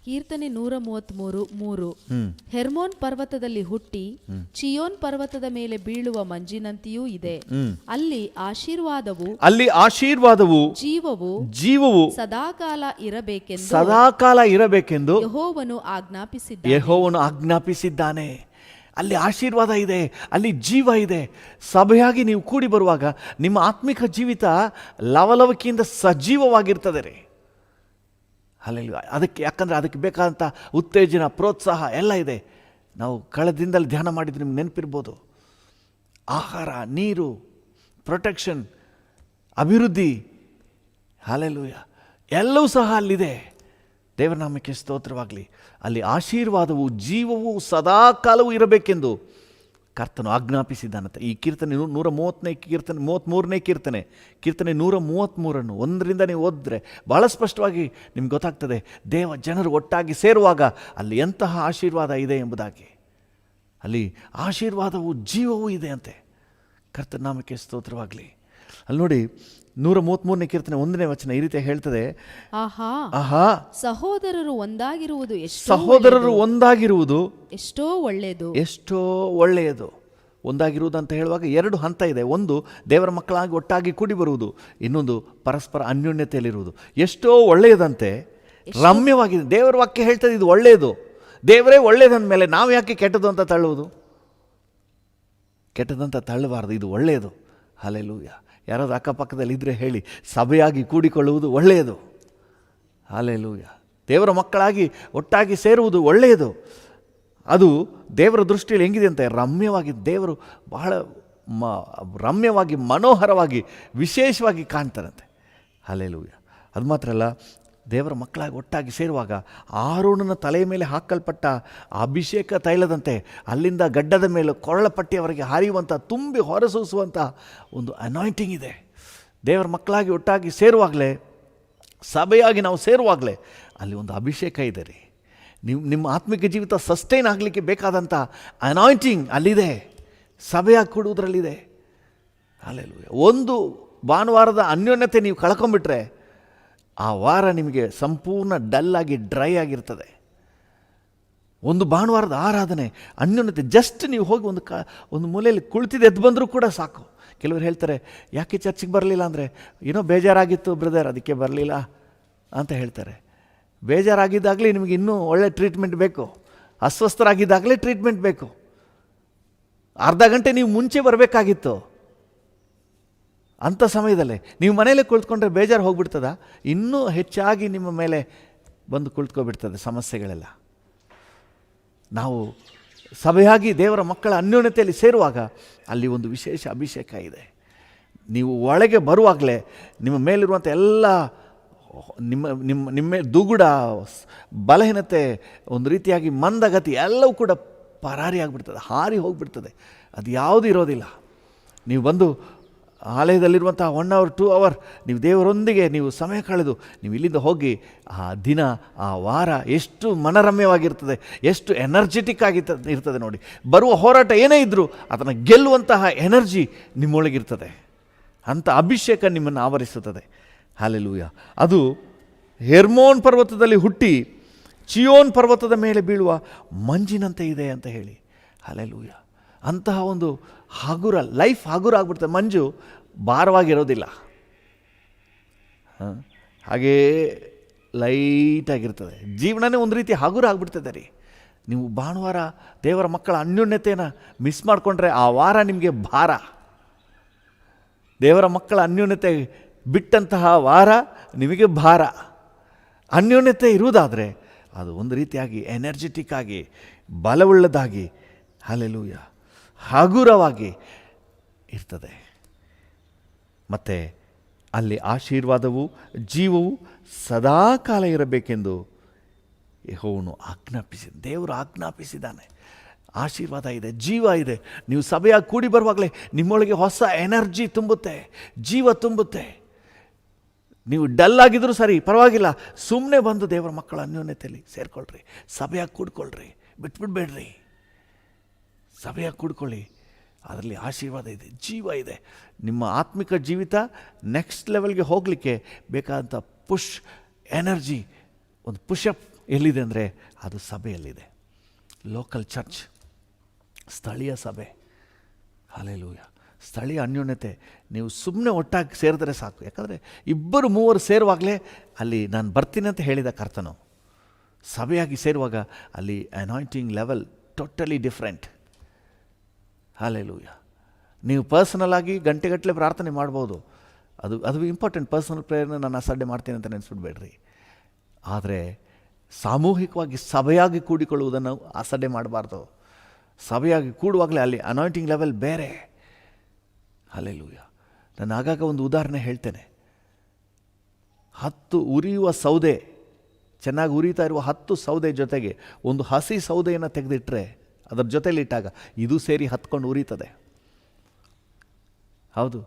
ಕೀರ್ತನೆ 133:3. ಹೆರ್ಮೋನ್ ಪರ್ವತದಲ್ಲಿ ಹುಟ್ಟಿ ಚಿಯೋನ್ ಪರ್ವತದ ಮೇಲೆ ಬೀಳುವ ಮಂಜಿನಂತೆಯೂ ಇದೆ. ಅಲ್ಲಿ ಆಶೀರ್ವಾದವು ಜೀವವು ಸದಾಕಾಲ ಇರಬೇಕೆಂದು ಯೆಹೋವನು ಆಜ್ಞಾಪಿಸಿದ್ದಾನೆ. ಅಲ್ಲಿ ಆಶೀರ್ವಾದ ಇದೆ, ಅಲ್ಲಿ ಜೀವ ಇದೆ. ಸಭೆಯಾಗಿ ನೀವು ಕೂಡಿ ಬರುವಾಗ ನಿಮ್ಮ ಆತ್ಮಿಕ ಜೀವಿತ ಲವಲವಿಕೆಯಿಂದ ಸಜೀವವಾಗಿರ್ತದೆ ರೀ. ಹಲ್ಲೆಲೂಯಾ. ಯಾಕಂದರೆ ಅದಕ್ಕೆ ಬೇಕಾದಂಥ ಉತ್ತೇಜನ, ಪ್ರೋತ್ಸಾಹ ಎಲ್ಲ ಇದೆ. ನಾವು ಕಳೆದ ದಿನದಲ್ಲಿ ಧ್ಯಾನ ಮಾಡಿದ್ರೆ ನಿಮ್ಗೆ ನೆನಪಿರ್ಬೋದು. ಆಹಾರ, ನೀರು, ಪ್ರೊಟೆಕ್ಷನ್, ಅಭಿವೃದ್ಧಿ, ಹಲ್ಲೆಲೂಯಾ, ಎಲ್ಲವೂ ಸಹ ಅಲ್ಲಿದೆ. ದೇವರ ನಾಮಕ್ಕೆ ಸ್ತೋತ್ರವಾಗಲಿ. ಅಲ್ಲಿ ಆಶೀರ್ವಾದವು, ಜೀವವು ಸದಾಕಾಲವೂ ಇರಬೇಕೆಂದು ಕರ್ತನು ಆಜ್ಞಾಪಿಸಿದ್ದಾನಂತೆ. ಈ ಕೀರ್ತನೆ 133ನೇ ಕೀರ್ತನೆ 133 1ರಿಂದ ನೀವು ಓದಿದ್ರೆ ಭಾಳ ಸ್ಪಷ್ಟವಾಗಿ ನಿಮ್ಗೆ ಗೊತ್ತಾಗ್ತದೆ. ದೇವ ಜನರು ಒಟ್ಟಾಗಿ ಸೇರುವಾಗ ಅಲ್ಲಿ ಎಂತಹ ಆಶೀರ್ವಾದ ಇದೆ ಎಂಬುದಾಗಿ. ಅಲ್ಲಿ ಆಶೀರ್ವಾದವು, ಜೀವವೂ ಇದೆ ಅಂತೆ. ಕರ್ತನ ನಾಮಕ್ಕೆ ಸ್ತೋತ್ರವಾಗಲಿ. ಅಲ್ಲಿ ನೋಡಿ 133ನೇ ಕೀರ್ತನೆ 1ನೇ ವಚನ ಈ ರೀತಿ ಹೇಳ್ತದೆ. ಆಹಾ, ಸಹೋದರರು ಒಂದಾಗಿರುವುದು ಎಷ್ಟೋ ಒಳ್ಳೆಯದು. ಒಂದಾಗಿರುವುದು ಅಂತ ಹೇಳುವಾಗ 2 ಹಂತ ಇದೆ. ಒಂದು, ದೇವರ ಮಕ್ಕಳಾಗಿ ಒಟ್ಟಾಗಿ ಕೂಡಿ ಬರುವುದು. ಇನ್ನೊಂದು, ಪರಸ್ಪರ ಅನ್ಯೋನ್ಯತೆಯಲ್ಲಿರುವುದು. ಎಷ್ಟೋ ಒಳ್ಳೆಯದಂತೆ, ರಮ್ಯವಾಗಿದೆ. ದೇವರ ವಾಕ್ಯ ಹೇಳ್ತದೆ ಇದು ಒಳ್ಳೆಯದು. ದೇವರೇ ಒಳ್ಳೆಯದಂದ ಮೇಲೆ ನಾವು ಯಾಕೆ ಕೆಟ್ಟದ್ದು ಅಂತ ತಳ್ಳುವುದು? ಕೆಟ್ಟದಂತ ತಳ್ಳಬಾರ್ದು, ಇದು ಒಳ್ಳೆಯದು. ಹಲ್ಲೆಲೂಯಾ. ಯಾರಾದರೂ ಅಕ್ಕಪಕ್ಕದಲ್ಲಿ ಇದ್ದರೆ ಹೇಳಿ, ಸಭೆಯಾಗಿ ಕೂಡಿಕೊಳ್ಳುವುದು ಒಳ್ಳೆಯದು. ಹಲ್ಲೆಲೂಯಾ. ದೇವರ ಮಕ್ಕಳಾಗಿ ಒಟ್ಟಾಗಿ ಸೇರುವುದು ಒಳ್ಳೆಯದು. ಅದು ದೇವರ ದೃಷ್ಟಿಯಲ್ಲಿ ಹೆಂಗಿದೆ ಅಂತ, ರಮ್ಯವಾಗಿ, ದೇವರು ಬಹಳ ರಮ್ಯವಾಗಿ, ಮನೋಹರವಾಗಿ, ವಿಶೇಷವಾಗಿ ಕಾಣ್ತಾರಂತೆ. ಹಲ್ಲೆಲೂಯಾ. ಅದು ಮಾತ್ರ ಅಲ್ಲ, ದೇವರ ಮಕ್ಕಳಾಗಿ ಒಟ್ಟಾಗಿ ಸೇರುವಾಗ ಆರೋನನ ತಲೆಯ ಮೇಲೆ ಹಾಕಲ್ಪಟ್ಟ ಅಭಿಷೇಕ ತೈಲದಂತೆ ಅಲ್ಲಿಂದ ಗಡ್ಡದ ಮೇಲೆ ಕೊರಳಪಟ್ಟಿಯವರೆಗೆ ಹರಿಯುವಂಥ, ತುಂಬಿ ಹೊರಸೂಸುವಂಥ ಒಂದು ಅನಾಯಿಂಟಿಂಗ್ ಇದೆ. ದೇವರ ಮಕ್ಕಳಾಗಿ ಒಟ್ಟಾಗಿ ಸೇರುವಾಗಲೇ, ಸಭೆಯಾಗಿ ನಾವು ಸೇರುವಾಗಲೇ ಅಲ್ಲಿ ಒಂದು ಅಭಿಷೇಕ ಇದೆ ರೀ. ನಿಮ್ಮ ಆತ್ಮಿಕ ಜೀವಿತ ಸಸ್ಟೈನ್ ಆಗಲಿಕ್ಕೆ ಬೇಕಾದಂಥ ಅನಾಯಿಂಟಿಂಗ್ ಅಲ್ಲಿದೆ, ಸಭೆಯಾಗಿ ಕೊಡುವುದರಲ್ಲಿದೆ. ಹಲ್ಲೆಲೂಯಾ. ಒಂದು ಭಾನುವಾರದ ಅನ್ಯೋನ್ಯತೆ ನೀವು ಕಳ್ಕೊಂಬಿಟ್ರೆ ಆ ವಾರ ನಿಮಗೆ ಸಂಪೂರ್ಣ ಡಲ್ಲಾಗಿ ಡ್ರೈ ಆಗಿರ್ತದೆ. ಒಂದು ಭಾನುವಾರದ ಆರಾಧನೆ ಅನ್ಯೋನ್ಯತೆ ಜಸ್ಟ್ ನೀವು ಹೋಗಿ ಒಂದು ಮೂಲೆಯಲ್ಲಿ ಕುಳಿತಿದ್ದು ಎದ್ದು ಬಂದರೂ ಕೂಡ ಸಾಕು. ಕೆಲವರು ಹೇಳ್ತಾರೆ, ಯಾಕೆ ಚರ್ಚಿಗೆ ಬರಲಿಲ್ಲ ಅಂದರೆ, ಏನೋ ಬೇಜಾರಾಗಿತ್ತು ಬ್ರದರ್ ಅದಕ್ಕೆ ಬರಲಿಲ್ಲ ಅಂತ ಹೇಳ್ತಾರೆ. ಬೇಜಾರಾಗಿದ್ದಾಗಲೇ ನಿಮಗೆ ಇನ್ನೂ ಒಳ್ಳೆ ಟ್ರೀಟ್ಮೆಂಟ್ ಬೇಕು, ಅಸ್ವಸ್ಥರಾಗಿದ್ದಾಗಲೇ ಟ್ರೀಟ್ಮೆಂಟ್ ಬೇಕು. ಅರ್ಧ ಗಂಟೆ ನೀವು ಮುಂಚೆ ಬರಬೇಕಾಗಿತ್ತು. ಅಂಥ ಸಮಯದಲ್ಲೇ ನೀವು ಮನೇಲೆ ಕುಳಿತುಕೊಂಡ್ರೆ ಬೇಜಾರು ಹೋಗ್ಬಿಡ್ತದ, ಇನ್ನೂ ಹೆಚ್ಚಾಗಿ ನಿಮ್ಮ ಮೇಲೆ ಬಂದು ಕುಳಿತುಕೊಬಿಡ್ತದೆ ಸಮಸ್ಯೆಗಳೆಲ್ಲ. ನಾವು ಸಭೆಯಾಗಿ ದೇವರ ಮಕ್ಕಳ ಅನ್ಯೋನ್ಯತೆಯಲ್ಲಿ ಸೇರುವಾಗ ಅಲ್ಲಿ ಒಂದು ವಿಶೇಷ ಅಭಿಷೇಕ ಇದೆ. ನೀವು ಒಳಗೆ ಬರುವಾಗಲೇ ನಿಮ್ಮ ಮೇಲಿರುವಂಥ ಎಲ್ಲ ನಿಮ್ಮ ದುಗುಡ, ಬಲಹೀನತೆ, ಒಂದು ರೀತಿಯಾಗಿ ಮಂದಗತಿ ಎಲ್ಲವೂ ಕೂಡ ಪರಾರಿ ಆಗಿಬಿಡ್ತದೆ, ಹಾರಿ ಹೋಗಿಬಿಡ್ತದೆ. ಅದು ಯಾವುದೂ ಇರೋದಿಲ್ಲ. ನೀವು ಬಂದು ಆಲಯದಲ್ಲಿರುವಂಥ 1 hour 2 hour ನೀವು ದೇವರೊಂದಿಗೆ ನೀವು ಸಮಯ ಕಳೆದು ನೀವು ಇಲ್ಲಿಂದ ಹೋಗಿ ಆ ದಿನ, ಆ ವಾರ ಎಷ್ಟು ಮನರಮ್ಯವಾಗಿರ್ತದೆ, ಎಷ್ಟು ಎನರ್ಜೆಟಿಕ್ ಇರ್ತದೆ ನೋಡಿ. ಬರುವ ಹೋರಾಟ ಏನೇ ಇದ್ದರೂ ಅದನ್ನು ಗೆಲ್ಲುವಂತಹ ಎನರ್ಜಿ ನಿಮ್ಮೊಳಗಿರ್ತದೆ. ಅಂಥ ಅಭಿಷೇಕ ನಿಮ್ಮನ್ನು ಆವರಿಸುತ್ತದೆ. ಹಲ್ಲೆಲೂಯಾ. ಅದು ಹೆರ್ಮೋನ್ ಪರ್ವತದಲ್ಲಿ ಹುಟ್ಟಿ ಚಿಯೋನ್ ಪರ್ವತದ ಮೇಲೆ ಬೀಳುವ ಮಂಜಿನಂತೆ ಇದೆ ಅಂತ ಹೇಳಿ. ಹಲ್ಲೆಲೂಯಾ. ಅಂತಹ ಒಂದು ಹಗುರ ಲೈಫ್ ಹಗುರ ಆಗ್ಬಿಡ್ತದೆ. ಮಂಜು ಭಾರವಾಗಿರೋದಿಲ್ಲ, ಹಾಗೇ ಲೈಟಾಗಿರ್ತದೆ. ಜೀವನನೇ ಒಂದು ರೀತಿ ಹಗುರ ಆಗ್ಬಿಡ್ತದೆ ರೀ. ನೀವು ಭಾನುವಾರ ದೇವರ ಮಕ್ಕಳ ಅನ್ಯೋನ್ಯತೆಯನ್ನು ಮಿಸ್ ಮಾಡಿಕೊಂಡ್ರೆ ಆ ವಾರ ನಿಮಗೆ ಭಾರ. ದೇವರ ಮಕ್ಕಳ ಅನ್ಯೋನ್ಯತೆ ಬಿಟ್ಟಂತಹ ವಾರ ನಿಮಗೆ ಭಾರ. ಅನ್ಯೋನ್ಯತೆ ಇರುವುದಾದರೆ ಅದು ಒಂದು ರೀತಿಯಾಗಿ ಎನರ್ಜೆಟಿಕ್ ಆಗಿ, ಬಲವುಳ್ಳದಾಗಿ, ಹಲ್ಲೆಲೂಯಾ, ಹಗುರವಾಗಿ ಇರ್ತದೆ. ಮತ್ತು ಅಲ್ಲಿ ಆಶೀರ್ವಾದವು, ಜೀವವು ಸದಾಕಾಲ ಇರಬೇಕೆಂದು ಯೆಹೋವನು ದೇವರು ಆಜ್ಞಾಪಿಸಿದ್ದಾನೆ. ಆಶೀರ್ವಾದ ಇದೆ, ಜೀವ ಇದೆ. ನೀವು ಸಭೆಯಾಗಿ ಕೂಡಿ ಬರುವಾಗಲೇ ನಿಮ್ಮೊಳಗೆ ಹೊಸ ಎನರ್ಜಿ ತುಂಬುತ್ತೆ, ಜೀವ ತುಂಬುತ್ತೆ. ನೀವು ಡಲ್ ಆಗಿದ್ರೂ ಸರಿ ಪರವಾಗಿಲ್ಲ, ಸುಮ್ಮನೆ ಬಂದು ದೇವರ ಮಕ್ಕಳ ಅನ್ಯೋನ್ಯತೆಯಲ್ಲಿ ಸೇರಿಕೊಳ್ಳ್ರಿ, ಸಭೆಯಾಗಿ ಕೂಡ್ಕೊಳ್ರಿ, ಬಿಟ್ಬಿಡ್ಬೇಡ್ರಿ. ಸಭೆಯಾಗಿ ಕೂಡ್ಕೊಳ್ಳಿ, ಅದರಲ್ಲಿ ಆಶೀರ್ವಾದ ಇದೆ, ಜೀವ ಇದೆ. ನಿಮ್ಮ ಆತ್ಮಿಕ ಜೀವಿತ ನೆಕ್ಸ್ಟ್ ಲೆವೆಲ್ಗೆ ಹೋಗಲಿಕ್ಕೆ ಬೇಕಾದಂಥ ಎನರ್ಜಿ, ಒಂದು ಪುಷಪ್ ಎಲ್ಲಿದೆ ಅಂದರೆ ಅದು ಸಭೆಯಲ್ಲಿದೆ. ಲೋಕಲ್ ಚರ್ಚ್, ಸ್ಥಳೀಯ ಸಭೆ. ಹಲ್ಲೆಲೂಯಾ. ಸ್ಥಳೀಯ ಅನ್ಯೋನ್ಯತೆ. ನೀವು ಸುಮ್ಮನೆ ಒಟ್ಟಾಗಿ ಸೇರಿದ್ರೆ ಸಾಕು. ಯಾಕಂದರೆ 2-3 ಸೇರುವಾಗಲೇ ಅಲ್ಲಿ ನಾನು ಬರ್ತೀನಿ ಅಂತ ಹೇಳಿದ ಕರ್ತನು. ಸಭೆಯಾಗಿ ಸೇರುವಾಗ ಅಲ್ಲಿ anointing level totally different. Hallelujah. ನೀವು ಪರ್ಸನಲ್ ಆಗಿ ಗಂಟೆಗಟ್ಟಲೆ ಪ್ರಾರ್ಥನೆ ಮಾಡ್ಬೋದು, ಅದು ಇಂಪಾರ್ಟೆಂಟ್. ಪರ್ಸನಲ್ ಪ್ರೇಯರ್ನ ನಾನು ಅಸಡ್ಡೆ ಮಾಡ್ತೀನಿ ಅಂತ ನೆನೆಸ್ಬಿಡ್ಬೇಡ್ರಿ. ಆದರೆ ಸಾಮೂಹಿಕವಾಗಿ ಸಭೆಯಾಗಿ ಕೂಡಿಕೊಳ್ಳುವುದನ್ನು ಅಸಡ್ಡೆ ಮಾಡಬಾರ್ದು. ಸಭೆಯಾಗಿ ಕೂಡುವಾಗಲೇ ಅಲ್ಲಿ ಅನಾಯಿಂಟಿಂಗ್ ಲೆವೆಲ್ ಬೇರೆ. ಹಲ್ಲೆಲೂಯಾ. ನಾನು ಆಗಾಗ ಒಂದು ಉದಾಹರಣೆ ಹೇಳ್ತೇನೆ. 10 ಉರಿಯುವ ಸೌದೆ, ಚೆನ್ನಾಗಿ ಉರಿತಾ ಇರುವ 10 ಸೌದೆ ಜೊತೆಗೆ ಒಂದು ಹಸಿ ಸೌದೆಯನ್ನು ತೆಗೆದಿಟ್ಟರೆ, ಅದರ ಜೊತೆಲಿಟ್ಟಾಗ ಇದು ಸೇರಿ ಹತ್ಕೊಂಡು ಉರಿತದೆ. ಹೌದು,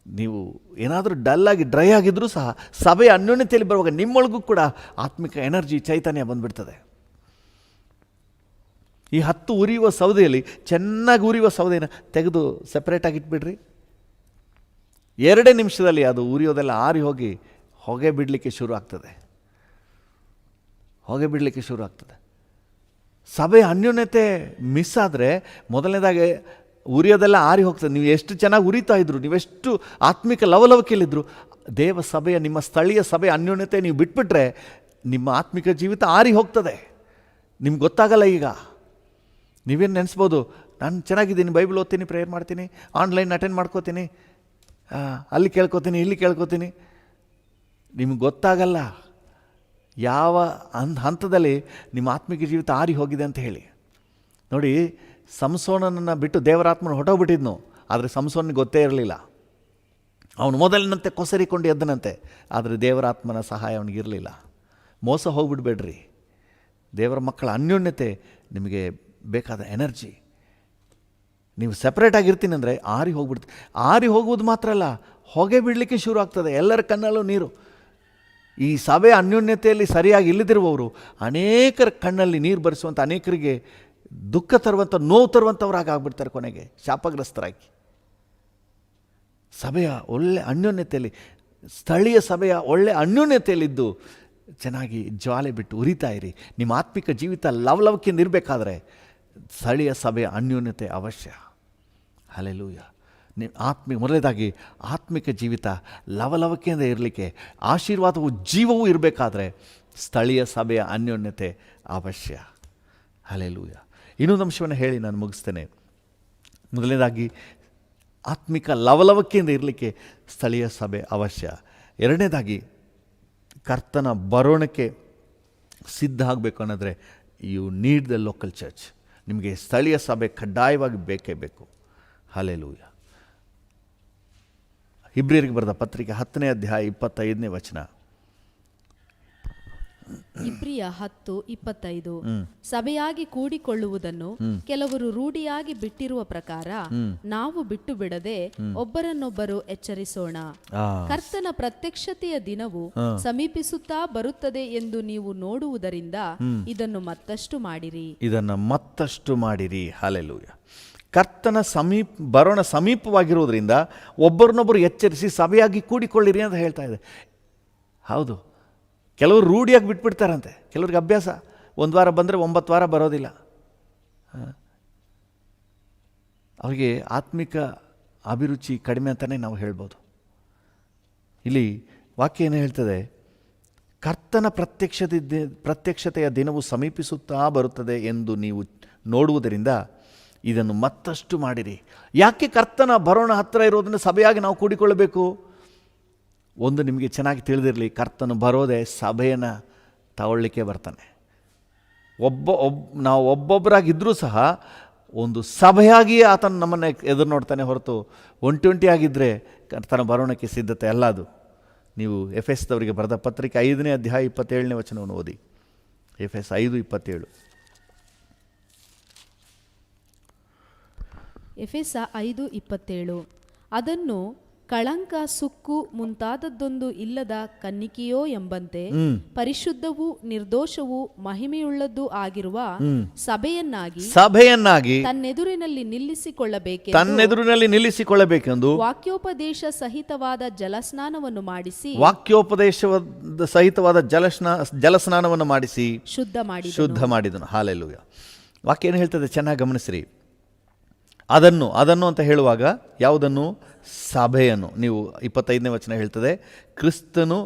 ನೀವು ಏನಾದರೂ ಡಲ್ಲಾಗಿ ಡ್ರೈ ಆಗಿದ್ರೂ ಸಹ ಸಭೆಯ ಅನ್ಯೋನ್ಯತೆಯಲ್ಲಿ ಬರುವಾಗ ನಿಮ್ಮೊಳಗೂ ಕೂಡ ಆತ್ಮಿಕ ಎನರ್ಜಿ, ಚೈತನ್ಯ ಬಂದುಬಿಡ್ತದೆ. ಈ 10 ಉರಿಯುವ ಸೌದೆಯಲ್ಲಿ ಚೆನ್ನಾಗಿ ಉರಿಯುವ ಸೌದೆಯನ್ನು ತೆಗೆದು ಸೆಪ್ರೇಟಾಗಿ ಇಟ್ಬಿಡ್ರಿ. 2 ನಿಮಿಷದಲ್ಲಿ ಅದು ಉರಿಯೋದೆಲ್ಲ ಆರಿ ಹೋಗಿ ಹೊಗೆ ಬಿಡಲಿಕ್ಕೆ ಶುರು ಆಗ್ತದೆ. ಸಭೆಯ ಅನ್ಯೋನ್ಯತೆ ಮಿಸ್ ಆದರೆ ಮೊದಲನೇದಾಗಿ ಉರಿಯೋದೆಲ್ಲ ಆರಿ ಹೋಗ್ತದೆ. ನೀವು ಎಷ್ಟು ಚೆನ್ನಾಗಿ ಉರಿತಾ ಇದ್ರು, ನೀವೆಷ್ಟು ಆತ್ಮಿಕ ಲವಲವಿಕೆಯಲ್ಲಿದ್ದರು, ದೇವ ಸಭೆಯ, ನಿಮ್ಮ ಸ್ಥಳೀಯ ಸಭೆಯ ಅನ್ಯೋನ್ಯತೆ ನೀವು ಬಿಟ್ಬಿಟ್ರೆ ನಿಮ್ಮ ಆತ್ಮಿಕ ಜೀವಿತ ಆರಿ ಹೋಗ್ತದೆ. ನಿಮ್ಗೆ ಗೊತ್ತಾಗಲ್ಲ. ಈಗ ನೀವೇನು ನೆನೆಸ್ಬೋದು, ನಾನು ಚೆನ್ನಾಗಿದ್ದೀನಿ, ಬೈಬಲ್ ಓದ್ತೀನಿ, ಪ್ರೇಯರ್ ಮಾಡ್ತೀನಿ, ಆನ್ಲೈನ್ ಅಟೆಂಡ್ ಮಾಡ್ಕೋತೀನಿ, ಅಲ್ಲಿ ಕೇಳ್ಕೊತೀನಿ, ಇಲ್ಲಿ ಕೇಳ್ಕೊತೀನಿ. ನಿಮ್ಗೆ ಗೊತ್ತಾಗಲ್ಲ ಯಾವ ಹಂತದಲ್ಲಿ ನಿಮ್ಮ ಆತ್ಮಿಕ ಜೀವಿತ ಆರಿ ಹೋಗಿದೆ ಅಂತ ಹೇಳಿ. ನೋಡಿ, ಸಂಸೋನನನ್ನು ಬಿಟ್ಟು ದೇವರಾತ್ಮನ ಹೊಟ್ಟೋಗ್ಬಿಟ್ಟಿದ್ನು, ಆದರೆ ಸಂಸೋನಿಗೆ ಗೊತ್ತೇ ಇರಲಿಲ್ಲ. ಅವನು ಮೊದಲಿನಂತೆ ಕೊಸರಿಕೊಂಡು ಎದ್ದನಂತೆ, ಆದರೆ ದೇವರಾತ್ಮನ ಸಹಾಯ ಅವನಿಗಿರಲಿಲ್ಲ. ಮೋಸ ಹೋಗ್ಬಿಡ್ಬೇಡ್ರಿ. ದೇವರ ಮಕ್ಕಳ ಅನ್ಯೋನ್ಯತೆ ನಿಮಗೆ ಬೇಕಾದ ಎನರ್ಜಿ. ನೀವು ಸೆಪ್ರೇಟಾಗಿರ್ತೀನಿ ಅಂದರೆ ಆರಿ ಹೋಗ್ಬಿಡ್ತೀವಿ. ಆರಿ ಹೋಗುವುದು ಮಾತ್ರ ಅಲ್ಲ, ಹೊಗೆ ಬಿಡಲಿಕ್ಕೆ ಶುರು ಆಗ್ತದೆ. ಎಲ್ಲರ ಕಣ್ಣಲ್ಲೂ ನೀರು. ಈ ಸಭೆ ಅನ್ಯೋನ್ಯತೆಯಲ್ಲಿ ಸರಿಯಾಗಿ ಇಲ್ಲದಿರುವವರು ಅನೇಕರ ಕಣ್ಣಲ್ಲಿ ನೀರು ಬರೆಸುವಂಥ, ಅನೇಕರಿಗೆ ದುಃಖ ತರುವಂಥ, ನೋವು ತರುವಂಥವ್ರಾಗಿ ಆಗ್ಬಿಡ್ತಾರೆ. ಕೊನೆಗೆ ಶಾಪಗ್ರಸ್ತರಾಗಿ ಸಭೆಯ ಒಳ್ಳೆ ಅನ್ಯೋನ್ಯತೆಯಲ್ಲಿ, ಸ್ಥಳೀಯ ಸಭೆಯ ಒಳ್ಳೆ ಅನ್ಯೋನ್ಯತೆಯಲ್ಲಿದ್ದು ಚೆನ್ನಾಗಿ ಜ್ವಾಲೆ ಬಿಟ್ಟು ಉರಿತಾ ಇರಿ. ನಿಮ್ಮ ಆತ್ಮಿಕ ಜೀವಿತ ಲವಲವಿಕೆಯಿಂದ ಇರಬೇಕಾದ್ರೆ ಸ್ಥಳೀಯ ಸಭೆಯ ಅನ್ಯೋನ್ಯತೆ ಅವಶ್ಯ. ಹಲ್ಲೆಲೂಯಾ. ಮೊದಲನೇದಾಗಿ ಆತ್ಮಿಕ ಜೀವಿತ ಲವಲವಿಕೆಯಿಂದ ಇರಲಿಕ್ಕೆ, ಆಶೀರ್ವಾದವು ಜೀವವೂ ಇರಬೇಕಾದ್ರೆ ಸ್ಥಳೀಯ ಸಭೆಯ ಅನ್ಯೋನ್ಯತೆ ಅವಶ್ಯ. ಹಲ್ಲೆಲೂಯಾ. ಇನ್ನೊಂದು ಅಂಶವನ್ನು ಹೇಳಿ ನಾನು ಮುಗಿಸ್ತೇನೆ. ಮೊದಲನೇದಾಗಿ ಆತ್ಮಿಕ ಲವಲವಿಕೆಯಿಂದ ಇರಲಿಕ್ಕೆ ಸ್ಥಳೀಯ ಸಭೆ ಅವಶ್ಯ. ಎರಡನೇದಾಗಿ ಕರ್ತನ ಬರೋಣಕ್ಕೆ ಸಿದ್ಧ ಆಗಬೇಕು ಅನ್ನೋದ್ರೆ you need the local church. ನಿಮಗೆ ಸ್ಥಳೀಯ ಸಭೆ ಕಡ್ಡಾಯವಾಗಿ ಬೇಕೇ ಬೇಕು. ಹಲ್ಲೆಲೂಯಾ. ಇಬ್ರಿಯರಿಗೆ ಬರೆದ ಪತ್ರಿಕೆ 10ನೇ ಅಧ್ಯಾಯ 25ನೇ ವಚನ. ಇಬ್ರಿಯ 10:25. ಸಭೆಯಾಗಿ ಕೂಡಿಕೊಳ್ಳುವುದನ್ನು ಕೆಲವರು ರೂಢಿಯಾಗಿ ಬಿಟ್ಟಿರುವ ಪ್ರಕಾರ ನಾವು ಬಿಟ್ಟು ಬಿಡದೆ ಒಬ್ಬರನ್ನೊಬ್ಬರು ಎಚ್ಚರಿಸೋಣ. ಕರ್ತನ ಪ್ರತ್ಯಕ್ಷತೆಯ ದಿನವು ಸಮೀಪಿಸುತ್ತಾ ಬರುತ್ತದೆ ಎಂದು ನೀವು ನೋಡುವುದರಿಂದ ಇದನ್ನು ಮತ್ತಷ್ಟು ಮಾಡಿರಿ. ಹಲ್ಲೆಲೂಯಾ. ಕರ್ತನ ಬರೋಣ ಸಮೀಪವಾಗಿರೋದ್ರಿಂದ ಒಬ್ಬರನ್ನೊಬ್ಬರು ಎಚ್ಚರಿಸಿ ಸಭೆಯಾಗಿ ಕೂಡಿಕೊಳ್ಳಿರಿ ಅಂತ ಹೇಳ್ತಾ ಇದೆ. ಹೌದು, ಕೆಲವರು ರೂಢಿಯಾಗಿ ಬಿಟ್ಬಿಡ್ತಾರಂತೆ. ಕೆಲವ್ರಿಗೆ ಅಭ್ಯಾಸ, 1 ವಾರ ಬಂದರೆ 9 ವಾರ ಬರೋದಿಲ್ಲ. ಅವರಿಗೆ ಆತ್ಮಿಕ ಅಭಿರುಚಿ ಕಡಿಮೆ ಅಂತಲೇ ನಾವು ಹೇಳ್ಬೋದು. ಇಲ್ಲಿ ವಾಕ್ಯ ಏನು ಹೇಳ್ತದೆ? ಕರ್ತನ ಪ್ರತ್ಯಕ್ಷತೆಯ ದಿನವು ಸಮೀಪಿಸುತ್ತಾ ಬರುತ್ತದೆ ಎಂದು ನೀವು ನೋಡುವುದರಿಂದ ಇದನ್ನು ಮತ್ತಷ್ಟು ಮಾಡಿರಿ. ಯಾಕೆ ಕರ್ತನ ಬರೋಣ ಹತ್ತಿರ ಇರೋದನ್ನು ಸಭೆಯಾಗಿ ನಾವು ಕೂಡಿಕೊಳ್ಳಬೇಕು? ಒಂದು ನಿಮಗೆ ಚೆನ್ನಾಗಿ ತಿಳಿದಿರಲಿ, ಕರ್ತನು ಬರೋದೇ ಸಭೆಯನ್ನು ತಗೊಳ್ಳಿಕ್ಕೆ ಬರ್ತಾನೆ. ನಾವು ಒಬ್ಬೊಬ್ಬರಾಗಿದ್ದರೂ ಸಹ ಒಂದು ಸಭೆಯಾಗಿಯೇ ಆತನು ನಮ್ಮನ್ನು ಎದುರು ನೋಡ್ತಾನೆ ಹೊರತು ಒಂಟಿಯಾಗಿದ್ದರೆ ಕರ್ತನ ಬರೋಣಕ್ಕೆ ಸಿದ್ಧತೆ ಅಲ್ಲ ಅದು. ನೀವು ಎಫೆಸದವರಿಗೆ ಬರೆದ ಪತ್ರಿಕೆ 5ನೇ ಅಧ್ಯಾಯ 27ನೇ ವಚನವನ್ನು ಓದಿ. ಎಫೆಸ 5:27. ಎಫೆಸ 5:27. ಅದನ್ನು ಕಳಂಕ, ಸುಕ್ಕು ಮುಂತಾದದ್ದೊಂದು ಇಲ್ಲದ ಕನ್ನಿಕೆಯೋ ಎಂಬಂತೆ ಪರಿಶುದ್ಧವೂ ನಿರ್ದೋಷವೂ ಮಹಿಮೆಯುಳ್ಳದ್ದೂ ಆಗಿರುವ ಸಭೆಯನ್ನಾಗಿ ತನ್ನೆದುರಿನಲ್ಲಿ ನಿಲ್ಲಿಸಿಕೊಳ್ಳಬೇಕೆಂದು ವಾಕ್ಯೋಪದೇಶ ಸಹಿತವಾದ ಜಲಸ್ನಾನವನ್ನು ಮಾಡಿಸಿ ಶುದ್ಧ ಮಾಡಿದನು. ಹಲ್ಲೆಲೂಯಾ. ವಾಕ್ಯ ಏನು ಹೇಳ್ತದೆ ಚೆನ್ನಾಗಿ ಗಮನಿಸ್ರಿ. ಅದನ್ನು ಅಂತ ಹೇಳುವಾಗ ಯಾವುದನ್ನು? ಸಭೆಯನ್ನು. ನೀವು 25ನೇ ವಚನ ಹೇಳ್ತದೆ, ಕ್ರಿಸ್ತನು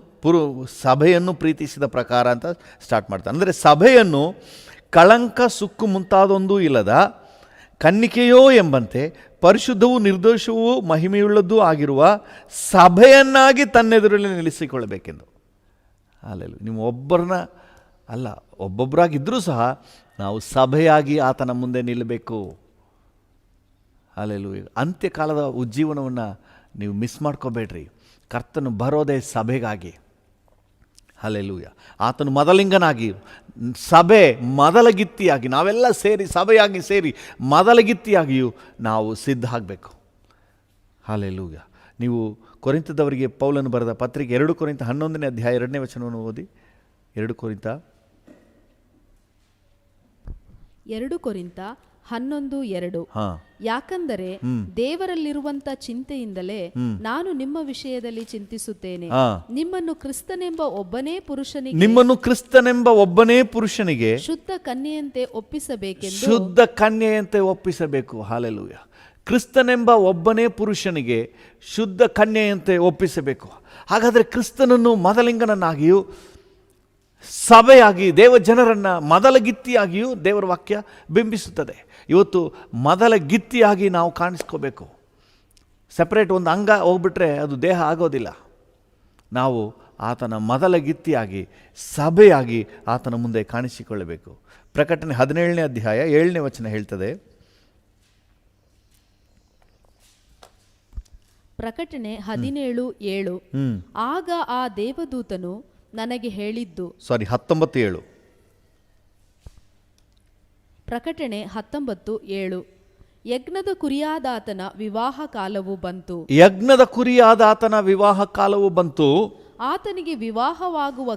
ಸಭೆಯನ್ನು ಪ್ರೀತಿಸಿದ ಪ್ರಕಾರ ಅಂತ ಸ್ಟಾರ್ಟ್ ಮಾಡ್ತಾನೆ. ಅಂದರೆ ಸಭೆಯನ್ನು ಕಳಂಕ, ಸುಕ್ಕು ಮುಂತಾದೊಂದು ಇಲ್ಲದ ಕನ್ನಿಕೆಯೋ ಎಂಬಂತೆ ಪರಿಶುದ್ಧವೂ ನಿರ್ದೋಷವೂ ಮಹಿಮೆಯುಳ್ಳದ್ದೂ ಆಗಿರುವ ಸಭೆಯನ್ನಾಗಿ ತನ್ನೆದುರಲ್ಲಿ ನಿಲ್ಲಿಸಿಕೊಳ್ಳಬೇಕೆಂದು. ಅಲ್ಲೆಲ್ಲ ನೀವು ಒಬ್ಬರನ್ನ ಅಲ್ಲ, ಒಬ್ಬೊಬ್ಬರಾಗಿದ್ದರೂ ಸಹ ನಾವು ಸಭೆಯಾಗಿ ಆತನ ಮುಂದೆ ನಿಲ್ಲಬೇಕು. ಹಲ್ಲೆಲೂಯಾ. ಅಂತ್ಯಕಾಲದ ಉಜ್ಜೀವನವನ್ನು ನೀವು ಮಿಸ್ ಮಾಡ್ಕೋಬೇಡ್ರಿ. ಕರ್ತನು ಬರೋದೇ ಸಭೆಗಾಗಿ. ಹಲ್ಲೆಲೂಯಾ. ಆತನು ಮೊದಲಿಂಗನಾಗಿ, ಸಭೆ ಮೊದಲಗಿತ್ತಿಯಾಗಿ, ನಾವೆಲ್ಲ ಸೇರಿ ಸಭೆಯಾಗಿ ಸೇರಿ ಮೊದಲಗಿತ್ತಿಯಾಗಿಯೂ ನಾವು ಸಿದ್ಧ ಆಗಬೇಕು. ಹಲ್ಲೆಲೂಯಾ. ನೀವು ಕೊರಿಂಥದವರಿಗೆ ಪೌಲನು ಬರೆದ ಪತ್ರಿಕೆ 2 ಕೊರಿಂಥ 11ನೇ ಅಧ್ಯಾಯ 2ನೇ ವಚನವನ್ನು ಓದಿ. 2 ಕೊರಿಂಥ 11:2. ಯಾಕಂದರೆ ದೇವರಲ್ಲಿರುವಂತ ಚಿಂತೆಯಿಂದಲೇ ನಾನು ನಿಮ್ಮ ವಿಷಯದಲ್ಲಿ ಚಿಂತಿಸುತ್ತೇನೆ. ನಿಮ್ಮನ್ನು ಕ್ರಿಸ್ತನೆಂಬ ಒಬ್ಬನೇ ಪುರುಷನಿಗೆ ಶುದ್ಧ ಕನ್ಯೆಯಂತೆ ಒಪ್ಪಿಸಬೇಕು. ಹಲ್ಲೆಲೂಯಾ. ಕ್ರಿಸ್ತನೆಂಬ ಒಬ್ಬನೇ ಪುರುಷನಿಗೆ ಶುದ್ಧ ಕನ್ಯೆಯಂತೆ ಒಪ್ಪಿಸಬೇಕು. ಹಾಗಾದರೆ ಕ್ರಿಸ್ತನನ್ನು ಮೊದಲಿಂಗನನ್ನಾಗಿಯೂ ಸಭೆಯಾಗಿ ದೇವ ಜನರನ್ನು ಮೊದಲಗಿತ್ತಿಯಾಗಿಯೂ ದೇವರ ವಾಕ್ಯ ಬಿಂಬಿಸುತ್ತದೆ. ಇವತ್ತು ಮೊದಲಗಿತ್ತಿಯಾಗಿ ನಾವು ಕಾಣಿಸ್ಕೋಬೇಕು. ಸೆಪ್ರೇಟ್ ಒಂದು ಅಂಗ ಹೋಗ್ಬಿಟ್ರೆ ಅದು ದೇಹ ಆಗೋದಿಲ್ಲ. ನಾವು ಆತನ ಮೊದಲಗಿತ್ತಿಯಾಗಿ ಸಭೆಯಾಗಿ ಆತನ ಮುಂದೆ ಕಾಣಿಸಿಕೊಳ್ಳಬೇಕು. ಪ್ರಕಟಣೆ 17ನೇ ಅಧ್ಯಾಯ 7ನೇ ವಚನ ಹೇಳ್ತದೆ. ಪ್ರಕಟಣೆ 17:7. ಆಗ ಆ ದೇವದೂತನು ನನಗೆ ಹೇಳಿದ್ದು 19:7. ಪ್ರಕಟಣೆ 19:7. ಯಜ್ಞದ ಕುರಿಯಾದಾತನ ವಿವಾಹ ಕಾಲವು ಬಂತು. ಆತನಿಗೆ ವಿವಾಹವಾಗುವ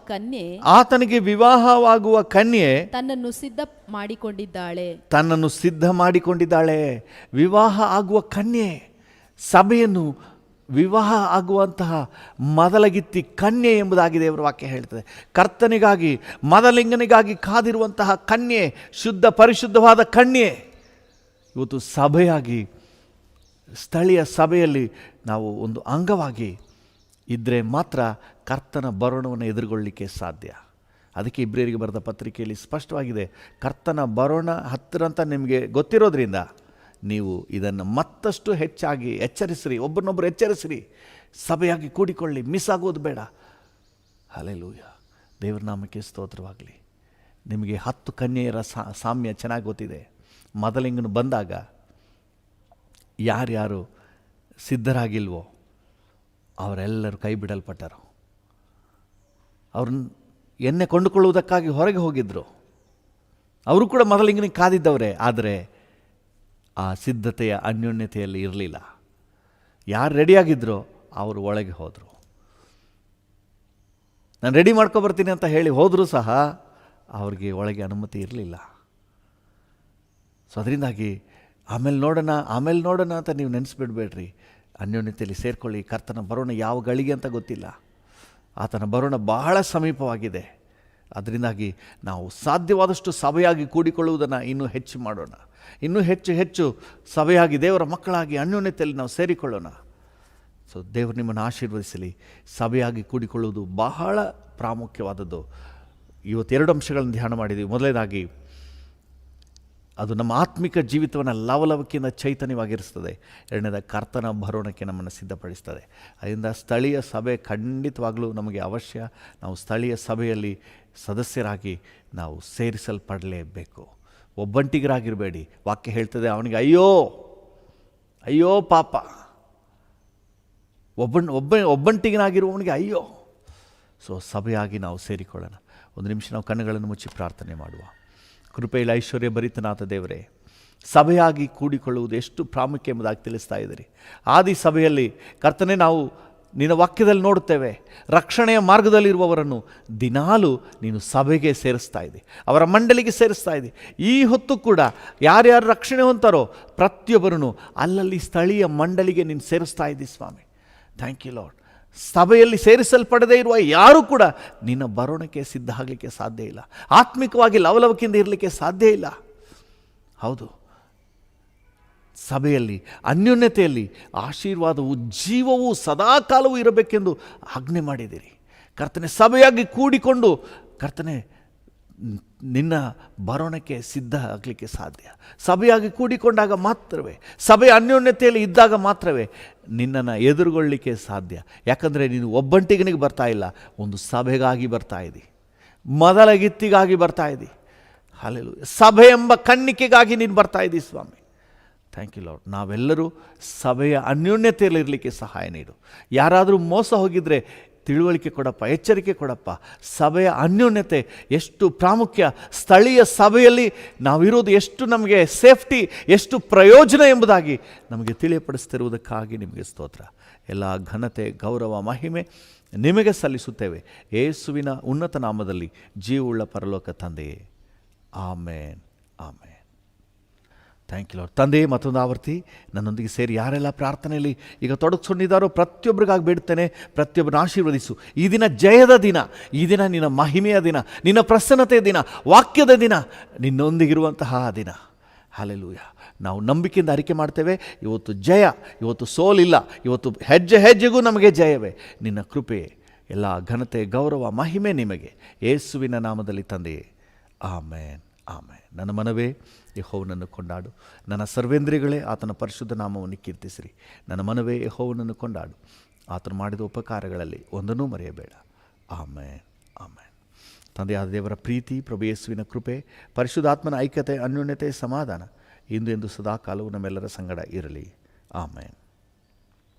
ಕನ್ಯೆ ತನ್ನನ್ನು ಸಿದ್ಧ ಮಾಡಿಕೊಂಡಿದ್ದಾಳೆ. ವಿವಾಹ ಆಗುವ ಕನ್ಯೆ ಸಭೆಯನ್ನು ವಿವಾಹ ಆಗುವಂತಹ ಮೊದಲಗಿತ್ತಿ ಕನ್ಯೆ ಎಂಬುದಾಗಿ ದೇವರ ವಾಕ್ಯ ಹೇಳ್ತದೆ. ಕರ್ತನಿಗಾಗಿ ಮದಲಿಂಗನಿಗಾಗಿ ಕಾದಿರುವಂತಹ ಕನ್ಯೆ, ಶುದ್ಧ ಪರಿಶುದ್ಧವಾದ ಕನ್ಯೆ ಇವತ್ತು ಸಭೆಯಾಗಿ, ಸ್ಥಳೀಯ ಸಭೆಯಲ್ಲಿ ನಾವು ಒಂದು ಅಂಗವಾಗಿ ಇದ್ದರೆ ಮಾತ್ರ ಕರ್ತನ ಬರೋಣವನ್ನು ಎದುರುಗೊಳ್ಳಲಿಕ್ಕೆ ಸಾಧ್ಯ. ಅದಕ್ಕೆ ಇಬ್ರಿಯರಿಗೆ ಬರೆದ ಪತ್ರಿಕೆಯಲ್ಲಿ ಸ್ಪಷ್ಟವಾಗಿದೆ, ಕರ್ತನ ಬರೋಣ ಹತ್ತಿರ ಅಂತ ನಿಮಗೆ ಗೊತ್ತಿರೋದ್ರಿಂದ ನೀವು ಇದನ್ನು ಮತ್ತಷ್ಟು ಹೆಚ್ಚಾಗಿ ಎಚ್ಚರಿಸಿರಿ, ಒಬ್ಬರನ್ನೊಬ್ಬರು ಎಚ್ಚರಿಸಿರಿ, ಸಭೆಯಾಗಿ ಕೂಡಿಕೊಳ್ಳಿ, ಮಿಸ್ ಆಗೋದು ಬೇಡ. ಹಲ್ಲೆಲೂಯಾ, ದೇವರ ನಾಮಕ್ಕೆ ಸ್ತೋತ್ರವಾಗಲಿ. ನಿಮಗೆ 10 ಕನ್ಯೆಯರ ಸಾಮ್ಯ ಚೆನ್ನಾಗಿ ಗೊತ್ತಿದೆ. ಮೊದಲಿಂಗನು ಬಂದಾಗ ಯಾರ್ಯಾರು ಸಿದ್ಧರಾಗಿಲ್ವೋ ಅವರೆಲ್ಲರೂ ಕೈ ಬಿಡಲ್ಪಟ್ಟರು. ಅವ್ರನ್ನ ಎಣ್ಣೆ ಕೊಂಡುಕೊಳ್ಳುವುದಕ್ಕಾಗಿ ಹೊರಗೆ ಹೋಗಿದ್ದರು. ಅವರು ಕೂಡ ಮೊದಲಿಂಗನಿಗೆ ಕಾದಿದ್ದವರೇ, ಆದರೆ ಆ ಸಿದ್ಧತೆಯ ಅನ್ಯೋನ್ಯತೆಯಲ್ಲಿ ಇರಲಿಲ್ಲ. ಯಾರು ರೆಡಿಯಾಗಿದ್ದರೋ ಅವರು ಒಳಗೆ ಹೋದರು. ನಾನು ರೆಡಿ ಮಾಡ್ಕೊಬರ್ತೀನಿ ಅಂತ ಹೇಳಿ ಹೋದರೂ ಸಹ ಅವ್ರಿಗೆ ಒಳಗೆ ಅನುಮತಿ ಇರಲಿಲ್ಲ. ಸೊ ಅದರಿಂದಾಗಿ ಆಮೇಲೆ ನೋಡೋಣ ಅಂತ ನೀವು ನೆನೆಸ್ಬಿಡ್ಬೇಡ್ರಿ. ಅನ್ಯೋನ್ಯತೆಯಲ್ಲಿ ಸೇರಿಕೊಳ್ಳಿ. ಕರ್ತನ ಬರೋಣ ಯಾವ ಗಳಿಗೆ ಅಂತ ಗೊತ್ತಿಲ್ಲ. ಆತನ ಬರೋಣ ಬಹಳ ಸಮೀಪವಾಗಿದೆ. ಅದರಿಂದಾಗಿ ನಾವು ಸಾಧ್ಯವಾದಷ್ಟು ಸಭೆಯಾಗಿ ಕೂಡಿಕೊಳ್ಳುವುದನ್ನು ಇನ್ನೂ ಹೆಚ್ಚು ಮಾಡೋಣ. ಇನ್ನೂ ಹೆಚ್ಚು ಸಭೆಯಾಗಿ ದೇವರ ಮಕ್ಕಳಾಗಿ ಅನ್ಯೋನ್ಯತೆಯಲ್ಲಿ ನಾವು ಸೇರಿಕೊಳ್ಳೋಣ. ಸೊ ದೇವರು ನಿಮ್ಮನ್ನು ಆಶೀರ್ವದಿಸಲಿ. ಸಭೆಯಾಗಿ ಕೂಡಿಕೊಳ್ಳುವುದು ಬಹಳ ಪ್ರಾಮುಖ್ಯವಾದದ್ದು. ಇವತ್ತು 2 ಅಂಶಗಳನ್ನು ಧ್ಯಾನ ಮಾಡಿದ್ದೀವಿ. ಮೊದಲನೇದಾಗಿ ಅದು ನಮ್ಮ ಆತ್ಮಿಕ ಜೀವಿತವನ್ನು ಲವಲವಿಕೆಯಿಂದ ಚೈತನ್ಯವಾಗಿರಿಸ್ತದೆ. ಎರಡನೇದಾಗಿ ಕರ್ತನ ಬರೋಣಕ್ಕೆ ನಮ್ಮನ್ನು ಸಿದ್ಧಪಡಿಸ್ತದೆ. ಅದರಿಂದ ಸ್ಥಳೀಯ ಸಭೆ ಖಂಡಿತವಾಗಲೂ ನಮಗೆ ಅವಶ್ಯ. ನಾವು ಸ್ಥಳೀಯ ಸಭೆಯಲ್ಲಿ ಸದಸ್ಯರಾಗಿ ನಾವು ಸೇರಿಸಲ್ಪಡಲೇಬೇಕು. ಒಬ್ಬಂಟಿಗರಾಗಿರಬೇಡಿ. ವಾಕ್ಯ ಹೇಳ್ತದೆ, ಅವನಿಗೆ ಅಯ್ಯೋ ಪಾಪ. ಒಬ್ಬಂಟಿಗನಾಗಿರುವವನಿಗೆ ಅಯ್ಯೋ. ಸೊ ಸಭೆಯಾಗಿ ನಾವು ಸೇರಿಕೊಳ್ಳೋಣ. ಒಂದು ನಿಮಿಷ ನಾವು ಕಣ್ಣುಗಳನ್ನು ಮುಚ್ಚಿ ಪ್ರಾರ್ಥನೆ ಮಾಡುವ. ಕೃಪೆಯಲ್ಲಿ ಐಶ್ವರ್ಯ ಭರಿತನಾದ ದೇವರೇ, ಸಭೆಯಾಗಿ ಕೂಡಿಕೊಳ್ಳುವುದು ಎಷ್ಟು ಪ್ರಾಮುಖ್ಯ ಎಂಬುದಾಗಿ ತಿಳಿಸ್ತಾ ಇದ್ದೀರಿ. ಆದಿ ಸಭೆಯಲ್ಲಿ ಕರ್ತನೆ, ನಾವು ನಿನ್ನ ವಾಕ್ಯದಲ್ಲಿ ನೋಡುತ್ತೇವೆ, ರಕ್ಷಣೆಯ ಮಾರ್ಗದಲ್ಲಿರುವವರನ್ನು ದಿನಾಲು ನೀನು ಸಭೆಗೆ ಸೇರಿಸ್ತಾ ಇದ್ದಿ, ಅವರ ಮಂಡಳಿಗೆ ಸೇರಿಸ್ತಾ ಇದ್ದಿ. ಈ ಹೊತ್ತು ಕೂಡ ಯಾರ್ಯಾರು ರಕ್ಷಣೆ ಹೊಂತಾರೋ ಪ್ರತಿಯೊಬ್ಬರನ್ನು ಅಲ್ಲಲ್ಲಿ ಸ್ಥಳೀಯ ಮಂಡಳಿಗೆ ನೀನು ಸೇರಿಸ್ತಾ ಇದ್ದಿ ಸ್ವಾಮಿ. Thank you lord. ಸಭೆಯಲ್ಲಿ ಸೇರಿಸಲ್ಪಡದೇ ಇರುವ ಯಾರೂ ಕೂಡ ನಿನ್ನ ಬರೋಣಕ್ಕೆ ಸಿದ್ಧ ಆಗಲಿಕ್ಕೆ ಸಾಧ್ಯ ಇಲ್ಲ. ಆತ್ಮಿಕವಾಗಿ ಲವಲವಿಕೆಯಿಂದ ಇರಲಿಕ್ಕೆ ಸಾಧ್ಯ ಇಲ್ಲ. ಹೌದು, ಸಭೆಯಲ್ಲಿ ಅನ್ಯೋನ್ಯತೆಯಲ್ಲಿ ಆಶೀರ್ವಾದವು ಜೀವವು ಸದಾಕಾಲವೂ ಇರಬೇಕೆಂದು ಆಜ್ಞೆ ಮಾಡಿದ್ದೀರಿ ಕರ್ತನೆ. ಸಭೆಯಾಗಿ ಕೂಡಿಕೊಂಡು ಕರ್ತನೆ ನಿನ್ನ ಬರೋಣಕ್ಕೆ ಸಿದ್ಧ ಆಗಲಿಕ್ಕೆ ಸಾಧ್ಯ. ಸಭೆಯಾಗಿ ಕೂಡಿಕೊಂಡಾಗ ಮಾತ್ರವೇ, ಸಭೆಯ ಅನ್ಯೋನ್ಯತೆಯಲ್ಲಿ ಇದ್ದಾಗ ಮಾತ್ರವೇ ನಿನ್ನನ್ನು ಎದುರುಗೊಳ್ಳಲಿಕ್ಕೆ ಸಾಧ್ಯ. ಯಾಕಂದರೆ ನೀನು ಒಬ್ಬಂಟಿಗನಿಗೆ ಬರ್ತಾ ಇಲ್ಲ, ಒಂದು ಸಭೆಗಾಗಿ ಬರ್ತಾ ಇದ್ದಿ, ಮೊದಲಗಿತ್ತಿಗಾಗಿ ಬರ್ತಾ ಇದ್ದಿ. ಹಲ್ಲೆಲೂಯಾ. ಸಭೆ ಎಂಬ ಕಣ್ಣಿಕೆಗಾಗಿ ನೀನು ಬರ್ತಾ ಇದ್ದಿ ಸ್ವಾಮಿ. Thank you lord. ನಾವೆಲ್ಲರೂ ಸಭೆಯ ಅನ್ಯೋನ್ಯತೆಯಲ್ಲಿ ಇರಲಿಕ್ಕೆ ಸಹಾಯ ನೀಡು. ಯಾರಾದರೂ ಮೋಸ ಹೋಗಿದ್ರೆ ತಿಳುವಳಿಕೆ ಕೊಡಪ್ಪ, ಎಚ್ಚರಿಕೆ ಕೊಡಪ್ಪ. ಸಭೆಯ ಅನ್ಯೋನ್ಯತೆ ಎಷ್ಟು ಪ್ರಾಮುಖ್ಯ, ಸ್ಥಳೀಯ ಸಭೆಯಲ್ಲಿ ನಾವಿರೋದು ಎಷ್ಟು ನಮಗೆ ಸೇಫ್ಟಿ, ಎಷ್ಟು ಪ್ರಯೋಜನ ಎಂಬುದಾಗಿ ನಮಗೆ ತಿಳಿಯಪಡಿಸ್ತಿರುವುದಕ್ಕಾಗಿ ನಿಮಗೆ ಸ್ತೋತ್ರ. ಎಲ್ಲ ಘನತೆ, ಗೌರವ, ಮಹಿಮೆ ನಿಮಗೆ ಸಲ್ಲಿಸುತ್ತೇವೆ ಯೇಸುವಿನ ಉನ್ನತ ನಾಮದಲ್ಲಿ, ಜೀವವುಳ್ಳ ಪರಲೋಕ ತಂದೆಯೇ. Amen, amen. Thank you Lord. ತಂದೆ, ಮತ್ತೊಂದು ಆವರ್ತಿ ನನ್ನೊಂದಿಗೆ ಸೇರಿ ಯಾರೆಲ್ಲ ಪ್ರಾರ್ಥನೆಯಲ್ಲಿ ಈಗ ತೊಡಗಿಸ್ಕೊಂಡಿದ್ದಾರೋ ಪ್ರತಿಯೊಬ್ಬರಿಗಾಗಿ ಬೇಡ್ತೇನೆ. ಪ್ರತಿಯೊಬ್ಬರನ್ನ ಆಶೀರ್ವದಿಸು. ಈ ದಿನ ಜಯದ ದಿನ, ಈ ದಿನ ನಿನ್ನ ಮಹಿಮೆಯ ದಿನ, ನಿನ್ನ ಪ್ರಸನ್ನತೆಯ ದಿನ, ವಾಕ್ಯದ ದಿನ, ನಿನ್ನೊಂದಿಗಿರುವಂತಹ ದಿನ. ಹಲ್ಲೆಲೂಯಾ. ನಾವು ನಂಬಿಕೆಯಿಂದ ಅರಿಕೆ ಮಾಡ್ತೇವೆ, ಇವತ್ತು ಜಯ, ಇವತ್ತು ಸೋಲಿಲ್ಲ, ಇವತ್ತು ಹೆಜ್ಜೆ ಹೆಜ್ಜೆಗೂ ನಮಗೆ ಜಯವೇ. ನಿನ್ನ ಕೃಪೆ, ಎಲ್ಲ ಘನತೆ, ಗೌರವ, ಮಹಿಮೆ ನಿಮಗೆ ಯೇಸುವಿನ ನಾಮದಲ್ಲಿ ತಂದೆಯೇ. ಆಮೇನ್, ಆಮೇನ್. ನನ್ನ ಮನವೇ ಯೆಹೋವನನ್ನು ಕೊಂಡಾಡು, ನನ್ನ ಸರ್ವೇಂದ್ರಿಯಗಳೇ ಆತನ ಪರಿಶುದ್ಧ ನಾಮವನ್ನು ಕೀರ್ತಿಸಿರಿ. ನನ್ನ ಮನವೇ ಯೆಹೋವನನ್ನು ಕೊಂಡಾಡು, ಆತನು ಮಾಡಿದ ಉಪಕಾರಗಳಲ್ಲಿ ಒಂದನ್ನೂ ಮರೆಯಬೇಡ. ಆಮೇನ್, ಆಮೇನ್. ತಂದೆಯಾದ ದೇವರ ಪ್ರೀತಿ, ಪ್ರಭು ಯೇಸುವಿನ ಕೃಪೆ, ಪರಿಶುದ್ಧಾತ್ಮನ ಐಕ್ಯತೆ, ಅನ್ಯೋನ್ಯತೆ, ಸಮಾಧಾನ ಇಂದು ಎಂದು ಸದಾಕಾಲವೂ ನಮ್ಮೆಲ್ಲರ ಸಂಗಡ ಇರಲಿ. ಆಮೇನ್.